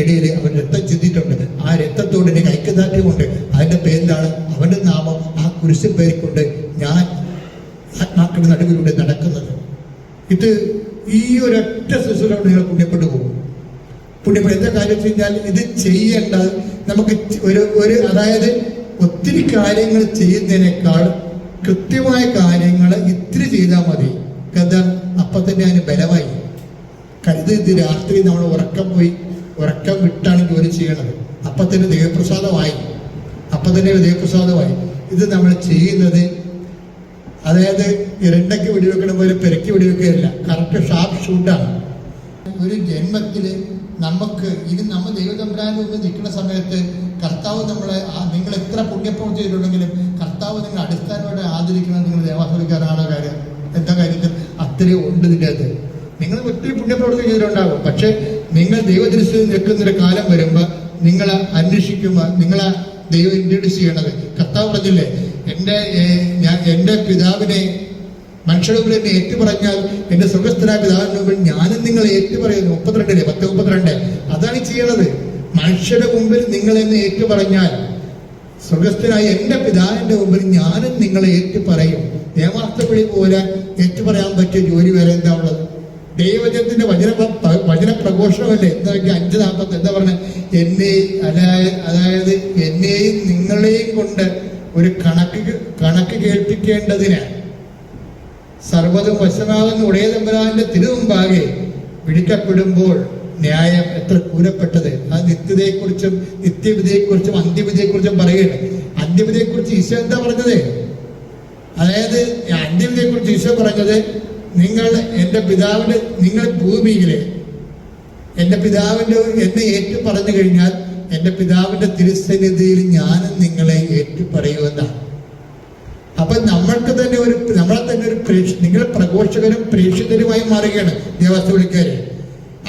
ഇടയിൽ അവൻ രക്തം ചിന്തിയിട്ടുണ്ട്. ആ രക്തത്തോട് എനിക്ക് ഐക്യദാർഢ്യമുണ്ട്. അതിന്റെ പേരിലാണ് അവന്റെ നാമം ആ കുരിശിൽ പേരിക്കൊണ്ട് ഞാൻ ആത്മാക്കളുടെ നടുവിലൂടെ നടക്കുന്നത്. ഇത് ഈ ഒരൊറ്റ ശുശ്രൂഷ നിങ്ങൾ പുണ്യപ്പെട്ടു പോകും. എന്താ കാര്യം വെച്ച് കഴിഞ്ഞാൽ, ഇത് ചെയ്യേണ്ട നമുക്ക് അതായത് ഒത്തിരി കാര്യങ്ങൾ ചെയ്യുന്നതിനേക്കാൾ കൃത്യമായ കാര്യങ്ങൾ ഇത്തിരി ചെയ്താൽ മതി. എന്താ, അപ്പൊ തന്നെ അതിന് ബലമായി. ഇത് രാത്രി നമ്മൾ ഉറക്കം വിട്ടാണ് ജോലി ചെയ്യണത്. അപ്പൊ തന്നെ ദൈവപ്രസാദമായി. ഇത് നമ്മൾ ചെയ്യുന്നത് അതായത് ഇരണ്ടയ്ക്ക് വെടിവെക്കണ പോലെ പെരക്കി വെടിവെക്കുകയല്ല, കറക്റ്റ് ഷാർപ്പ് ഷൂട്ടാണ്. ഒരു ജന്മത്തിൽ നമുക്ക് ഇനി നമ്മൾ ദൈവതമ്പുരാന്റെ മുമ്പ് നിൽക്കുന്ന സമയത്ത് കർത്താവ് നമ്മളെ, നിങ്ങൾ എത്ര പുണ്യപ്രവൃത്തി ചെയ്തിട്ടുണ്ടെങ്കിലും കർത്താവ് നിങ്ങൾ അടിസ്ഥാനമായിട്ട് ആദരിക്കണം. നിങ്ങൾ ദേവാസ്വദിക്കാനാണോ കാര്യം? എന്താ കാര്യത്തിൽ അത്രയും ഉണ്ട് ഇതിൻ്റെ അകത്ത്. നിങ്ങൾ ഒത്തിരി പുണ്യപ്രവൃത്തി ചെയ്തിട്ടുണ്ടാകും. പക്ഷെ നിങ്ങൾ ദൈവദൃശ്യത്തിൽ നിൽക്കുന്നൊരു കാലം വരുമ്പോൾ നിങ്ങൾ അന്വേഷിക്കുമ്പോൾ നിങ്ങളെ ദൈവം ഇൻട്രൊഡ്യൂസ് ചെയ്യണത്. കർത്താവ് പറഞ്ഞില്ലേ, എന്റെ പിതാവിനെ മനുഷ്യരുടെ മുമ്പിൽ എന്നെ ഏറ്റുപറഞ്ഞാൽ എന്റെ സ്വർഗ്ഗസ്ഥനായ പിതാവിന്റെ മുമ്പിൽ ഞാനും നിങ്ങളെ ഏറ്റുപറയുന്നു. 10:32 അതാണ് ചെയ്യണത്. മനുഷ്യരുടെ മുമ്പിൽ നിങ്ങൾ എന്നെ ഏറ്റുപറഞ്ഞാൽ സ്വർഗ്ഗസ്ഥനായ എന്റെ പിതാവിന്റെ മുമ്പിൽ ഞാനും നിങ്ങളെ ഏറ്റുപറയും. ദേവാസ്തവിളി പോലെ ഏറ്റുപറയാൻ പറ്റിയ ജോലി വേറെ എന്താ ഉള്ളത്? ദൈവജനത്തിന്റെ വചന പ്രഘോഷമല്ലേ? എന്താ 5:40 എന്താ പറഞ്ഞ, അതായത് എന്നെയും നിങ്ങളെയും കൊണ്ട് ഒരു കണക്ക് കേൾപ്പിക്കേണ്ടതിന് സർവ്വതും വശമാകുന്ന ഉടയ തമ്പുരാന്റെ തിരുമുമ്പാകെ വിളിക്കപ്പെടുമ്പോൾ ന്യായം എത്ര കൂരപ്പെട്ടത്. ആ നിത്യതയെക്കുറിച്ചും നിത്യവിധിയെക്കുറിച്ചും അന്ത്യവിധിയെക്കുറിച്ചും പറയുകയാണ്. അന്ത്യവിധിയെക്കുറിച്ച് ഈശോ എന്താ പറഞ്ഞത്? അതായത് അന്ത്യവിധിയെക്കുറിച്ച് ഈശോ പറഞ്ഞത്, നിങ്ങൾ ഭൂമിയിലെ എന്റെ പിതാവിന്റെ എന്നെ ഏറ്റു പറഞ്ഞു കഴിഞ്ഞാൽ എന്റെ പിതാവിന്റെ തിരുസന്നിധിയിൽ ഞാനും നിങ്ങളെ ഏറ്റു പറയുമെന്നാണ്. അപ്പൊ നമ്മളെ തന്നെ ഒരു നിങ്ങൾ പ്രഘോഷകരും പ്രേക്ഷിതരുമായി മാറുകയാണ് ദേവാസ്തവിളിക്കാര്.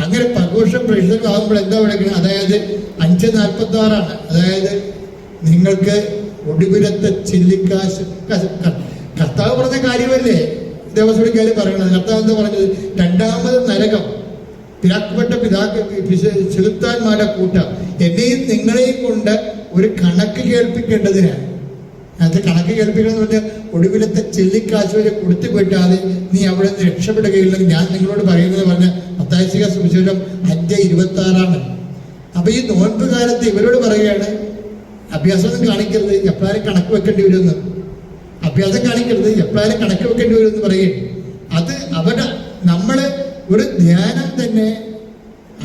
അങ്ങനെ പ്രേക്ഷിതരും ആകുമ്പോൾ എന്താ വിളിക്കുന്നത്? അതായത് 5:46 അതായത് നിങ്ങൾക്ക് ഒടുവിലത്തെ ചില്ലിക്കാശ് കർത്താവ് പറഞ്ഞ കാര്യമല്ലേ ദേവസ്വടിക്കാര് പറയണത്. കർത്താവ് എന്താ പറഞ്ഞത്? 2ാമത് നരകം പിതാക്കപ്പെട്ട ചെലുത്താന്മാരുടെ കൂട്ടം എന്നെയും നിങ്ങളെയും കൊണ്ട് ഒരു കണക്ക് കേൾപ്പിക്കേണ്ടതിനാണ്. അത് കണക്ക് കേൾപ്പിക്കണമെന്ന് പറഞ്ഞാൽ ഒടുവിലത്തെ ചെല്ലിക്കാശ് വരെ കൊടുത്തു പോയിട്ടാതെ നീ അവിടെ നിന്ന് രക്ഷപ്പെടുകയില്ലെന്ന് ഞാൻ നിങ്ങളോട് പറയുന്നത് പറഞ്ഞ മത്തായി സുവിശേഷം 5:26. അപ്പൊ ഈ നോൻപ് കാലത്ത് ഇവരോട് പറയുകയാണ്, അഭ്യാസം കാണിക്കരുത്, എപ്പോഴും കണക്ക് വെക്കേണ്ടി വരുമെന്ന്. അഭ്യാസം കാണിക്കരുത്, എപ്പോഴും കണക്ക് വെക്കേണ്ടി വരുമെന്ന് പറയും. അത് അവിടെ നമ്മള് ഒരു ധ്യാനം തന്നെ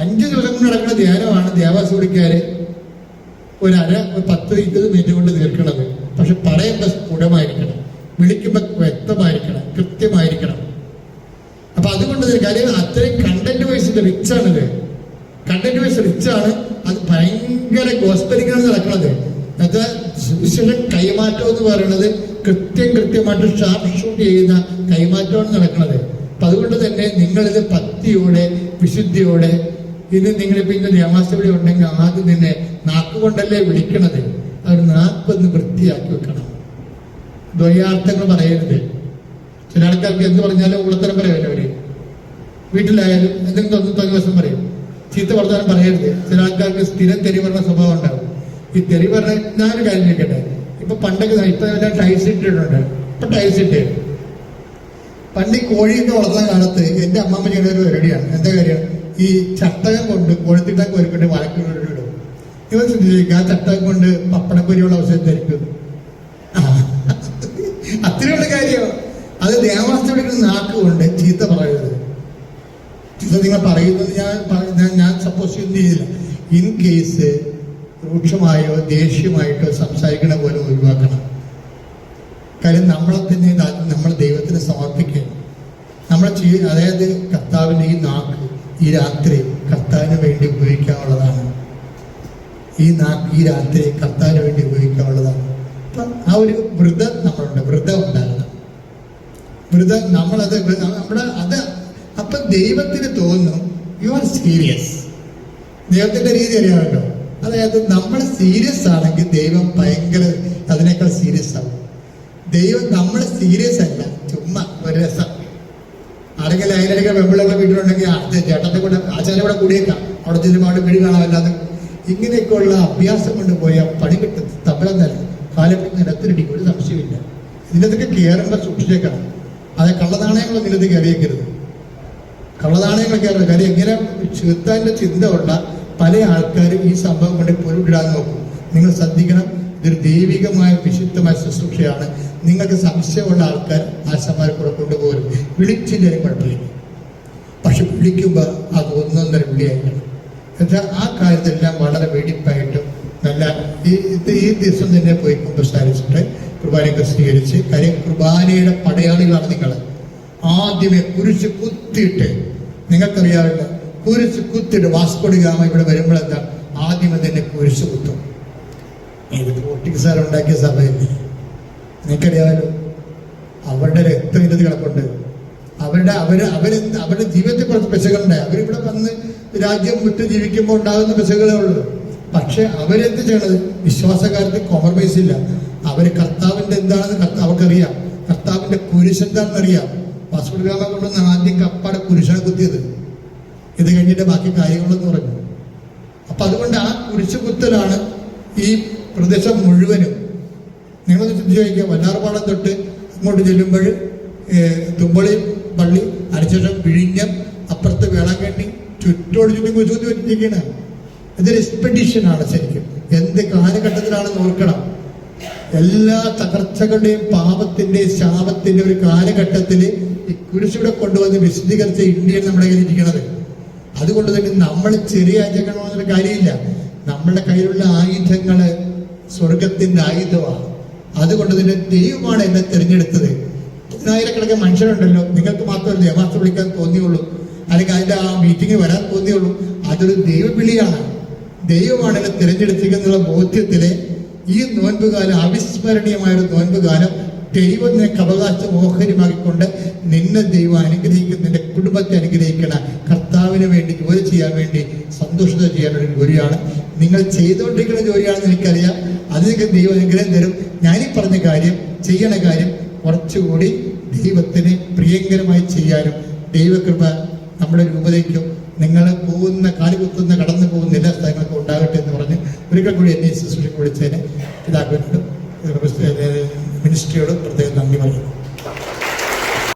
5 ദിവസം കൊണ്ട് നടക്കുന്ന ധ്യാനമാണ് ദേവാസൂരിക്കാര് ഒരു 10-20 മിനിറ്റ് കൊണ്ട് തീർക്കണത്. പക്ഷെ പറയുമ്പോൾ സ്ഫുടമായിരിക്കണം, വിളിക്കുമ്പോൾ വ്യക്തമായിരിക്കണം, കൃത്യമായിരിക്കണം. അപ്പൊ അതുകൊണ്ട് കാര്യം അത്രയും കണ്ടന്റ് വൈസ് റിച്ചാണിത്. കണ്ടന്റ് വൈസ് റിച്ചാണ്. അത് ഭയങ്കര ഗോസ്പലിക്കാണ് നടക്കുന്നത്. അത് സുവിശേഷം കൈമാറ്റം എന്ന് പറയുന്നത് കൃത്യമായിട്ട് ഷാർപ്പ് ഷൂട്ട് ചെയ്യുന്ന കൈമാറ്റമാണ് നടക്കുന്നത്. അപ്പൊ അതുകൊണ്ട് തന്നെ നിങ്ങളിത് ഭക്തിയോടെ വിശുദ്ധിയോടെ ഇത് നിങ്ങളിപ്പോ ഇന്ന് ദേവാസ്തവിളി ഉണ്ടെങ്കിൽ ആദ്യം നിന്നെ നാക്കുകൊണ്ടല്ലേ വിളിക്കണത്. അവർ നാക്കൊന്ന് വൃത്തിയാക്കി വെക്കണം. ദ്വയാർത്ഥങ്ങൾ പറയരുത്. ചില ആൾക്കാർക്ക് എന്ത് പറഞ്ഞാലും ഉള്ളത്തരം പറയുമല്ലോ. അവര് വീട്ടിലായാലും എന്തെങ്കിലും തോന്നുന്ന ദിവസം പറയും. ചീത്ത വർത്തമാനം പറയരുത്. ചില ആൾക്കാർക്ക് സ്ഥിരം തെറി പറഞ്ഞ സ്വഭാവം ഉണ്ടാവും. ഈ തെറി പറഞ്ഞ ഞാനൊരു കാര്യം ചോദിക്കട്ടെ, ഇപ്പൊ പണ്ടൊക്കെ ഇപ്പൊ എല്ലാം ടൈൽസ് ഇട്ടിട്ടുണ്ട്, ഇപ്പൊ ടൈൽസ് ഇട്ട്. പണ്ട് ഈ കോഴിയൊക്കെ വളർന്ന കാലത്ത് എൻ്റെ അമ്മമ്മ ചെയ്യുന്ന ഒരു പരിപാടിയാണ്. എന്താ കാര്യം, ഈ ചട്ടകം കൊണ്ട് കൊഴുത്തിട്ടൊക്കെ ഒരുക്കൊണ്ട് വഴക്കിടും. ഇവർ ശ്രദ്ധിച്ചിരിക്കുക, ആ ചട്ടകം കൊണ്ട് പപ്പടപ്പൊരിയുള്ള അവസരത്തായിരിക്കും. അത്രയുള്ള കാര്യം. അത് ദേവാസ്തയുടെ നാക്ക് കൊണ്ട് ചീത്ത പറയരുത്. ചീത്ത നിങ്ങൾ പറയുന്നത് ഞാൻ സപ്പോസ് ഒന്നും ചെയ്തില്ല. ഇൻ കേസ് രൂക്ഷമായോ ദേഷ്യമായിട്ടോ സംസാരിക്കണ പോലെ ഒഴിവാക്കണം. കാര്യം നമ്മളെ തന്നെ നമ്മൾ ദൈവത്തിന് സമർപ്പിക്കണം. അതായത് കർത്താവിൻ്റെ ഈ നാക്ക് ഈ രാത്രി കർത്താവിന് വേണ്ടി ഉപയോഗിക്കാനുള്ളതാണ്. ഈ നാക്ക് ഈ രാത്രി കർത്താവിന് വേണ്ടി ഉപയോഗിക്കാനുള്ളതാണ്. അപ്പം ആ ഒരു വ്രതം നമ്മളുണ്ട്, വ്രതം ഉണ്ടാകണം. വ്രതം നമ്മളത് അത് അപ്പൊ ദൈവത്തിന് തോന്നും യു ആർ സീരിയസ്. ദൈവത്തിന്റെ രീതി അറിയാമല്ലോ. അതായത് നമ്മൾ സീരിയസ് ആണെങ്കിൽ ദൈവം ഭയങ്കര അതിനേക്കാൾ സീരിയസ് ആവും. ദൈവം നമ്മൾ സീരിയസ് അല്ല, ചുമ്മാ ഒരു രസം. ആരെങ്കിലും അതിനിടയ്ക്ക് വെമ്പിളുള്ള വീട്ടിലുണ്ടെങ്കിൽ അത് ചേട്ടൻ്റെ കൂടെ ആചാര്യ കൂടെ കൂടിയേക്കാം, അവിടെ ചെല്ലുമ്പോൾ അവിടെ വീട് കാണാമല്ലാതെ. ഇങ്ങനെയൊക്കെയുള്ള അഭ്യാസം കൊണ്ട് പോയാൽ പണി കിട്ടും. തമ്പലം തന്നെ കാലം നിലത്തിരിടി, ഒരു സംശയമില്ല. ഇതിനകത്തൊക്കെ കയറുമ്പോൾ സൂക്ഷിച്ചേക്കണം. അത് കള്ളനാണയങ്ങളൊന്നും ഇതിനകത്ത് കയറിയേക്കരുത്. കള്ളനാണയങ്ങൾ കയറുന്നത് കാര്യം ഇങ്ങനെ ചെറുത്താൻ്റെ ചിന്ത ഉള്ള പല ആൾക്കാരും ഈ സംഭവം കൊണ്ട് പൊരുവിടാൻ നോക്കും. നിങ്ങൾ ശ്രദ്ധിക്കണം, ഇതൊരു ദൈവികമായ വിശുദ്ധമായ ശുശ്രൂഷയാണ്. നിങ്ങൾക്ക് സംശയമുള്ള ആൾക്കാർ ആശാന്മാരെ കൂടെ കൊണ്ടുപോകും. വിളിച്ചില്ലെങ്കിലും കുഴപ്പമില്ല, പക്ഷെ വിളിക്കുമ്പോൾ അത് ഒന്നൊന്നര വിളിയായിരിക്കണം. എന്നുവെച്ചാൽ ആ കാര്യത്തിലെല്ലാം വളരെ വെടിപ്പായിട്ടും നല്ല ഈ ദിവസം തന്നെ പോയി കുമ്പസാരിച്ചിട്ട് കുർബാനയൊക്കെ സ്വീകരിച്ച്. കാര്യം കുർബാനയുടെ പടയാളികളാണ് നിങ്ങൾ. ആദ്യമേ കുരിശ് കുത്തിയിട്ട്, നിങ്ങൾക്കറിയാവില്ല, കുരിശ് കുത്തിയിട്ട് വാസ്കോഡി ഗാമ ഇവിടെ വരുമ്പോഴെന്താ ആദ്യമേ തന്നെ കുരിശ് കുത്തും. ഇത് പോർട്ടുഗീസുകാർ ഉണ്ടാക്കിയ സഭയല്ലേ, നിനക്കറിയാമല്ലോ. അവരുടെ രക്തം ഇതിനകത്ത് കിടപ്പുണ്ട്. അവരുടെ ജീവിതത്തിൽ കുറച്ച് പെശകളുണ്ടായി. അവരിവിടെ വന്ന് രാജ്യം വിട്ട് ജീവിക്കുമ്പോൾ ഉണ്ടാകുന്ന പെശകളേ ഉള്ളൂ. പക്ഷെ അവരെന്ത് ചെയ്യണത്, വിശ്വാസകാര്യത്തിൽ കോംപ്രമൈസ് ഇല്ല. അവര് കർത്താവിന്റെ എന്താണെന്ന് അവർക്കറിയാം, കർത്താവിന്റെ കുരിശ് എന്താണെന്ന് അറിയാം. വാസ്കോഡി ഗാമ കൊണ്ടുവന്ന് ആദ്യം കപ്പാടെ കുരിശാണ് കുത്തിയത്. ഇത് കഴിഞ്ഞിട്ട് ബാക്കി കാര്യങ്ങളെന്ന് പറഞ്ഞു. അപ്പൊ അതുകൊണ്ട് ആ കുരിശ് കുത്തലാണ് ഈ പ്രദേശം മുഴുവനും. നിങ്ങളൊന്ന് ചിന്തിച്ച് ചോദിക്കുക, വല്ലാർപാടം തൊട്ട് അങ്ങോട്ട് ചെല്ലുമ്പോൾ തുമ്പളി പള്ളി, അതിനുശേഷം വിഴിഞ്ഞം, അപ്പുറത്ത് വേളാങ്കണ്ണി, ചുറ്റോട് ചുറ്റും കുരിശുകുത്തി വെച്ചിരിക്കുകയാണ്. ഇതൊരു എക്സ്പെഡിഷനാണ് ശരിക്കും. എന്ത് കാലഘട്ടത്തിലാണെന്ന് ഓർക്കണം. എല്ലാ തകർച്ചകളുടെയും പാപത്തിന്റെയും ശാപത്തിന്റെ ഒരു കാലഘട്ടത്തിൽ ഈ കുരിശൂടെ കൊണ്ടുവന്ന് വിശദീകരിച്ച ഇന്ത്യയിൽ നമ്മുടെ കയ്യിൽ ഇരിക്കണത്. അതുകൊണ്ട് തന്നെ നമ്മൾ ചെറിയ ആചരണമൊന്നും കാര്യമില്ല. നമ്മളുടെ കയ്യിലുള്ള ആയുധങ്ങള് സ്വർഗത്തിന്റെ ആയുധമാണ്. അതുകൊണ്ട് തന്നെ ദൈവമാണ് എന്നെ തിരഞ്ഞെടുത്തത്. 10,000 മനുഷ്യരുണ്ടല്ലോ, നിങ്ങൾക്ക് മാത്രമല്ല ദേവാസ്ത വിളിക്കാൻ തോന്നിയുള്ളൂ, അല്ലെങ്കിൽ അതിന്റെ ആ മീറ്റിംഗ് വരാൻ തോന്നിയുള്ളൂ. അതൊരു ദൈവവിളിയാണ്. ദൈവമാണ് എന്നെ തിരഞ്ഞെടുത്തിരിക്കുന്നുള്ള ബോധ്യത്തില് ഈ നോൻപുകാലം അവിസ്മരണീയമായൊരു നോൻപുകാലം ദൈവം നിനക്ക് അവകാശം ഓഹരിമാക്കിക്കൊണ്ട് നിന്നെ ദൈവം അനുഗ്രഹിക്കുന്ന, നിന്റെ കുടുംബത്തെ അനുഗ്രഹിക്കണ, കർത്താവിന് വേണ്ടി ജോലി ചെയ്യാൻ വേണ്ടി സന്തോഷത ചെയ്യാനൊരു ജോലിയാണ്. നിങ്ങൾ ചെയ്തുകൊണ്ടിരിക്കുന്ന ജോലിയാണെന്ന് എനിക്കറിയാം. അതിനൊക്കെ ദൈവം അനുഗ്രഹം തരും. ഞാനീ പറഞ്ഞ കാര്യം, ചെയ്യണ കാര്യം കുറച്ചുകൂടി ദൈവത്തിന് പ്രിയങ്കരമായി ചെയ്യാനും ദൈവകൃപ നമ്മുടെ രൂപതയ്ക്കും നിങ്ങൾ പോകുന്ന കാലുകുത്തുന്ന കടന്നു പോകുന്ന എല്ലാ സ്ഥലങ്ങൾക്കും ഉണ്ടാകട്ടെ എന്ന് പറഞ്ഞ് ഒരിക്കൽ കൂടി എന്നെ ശുശ്രൂഷ വിളിച്ചതിന് പിതാക്കളോടും മിനിസ്ട്രിയോടും പ്രത്യേകം നന്ദി പറയുന്നു.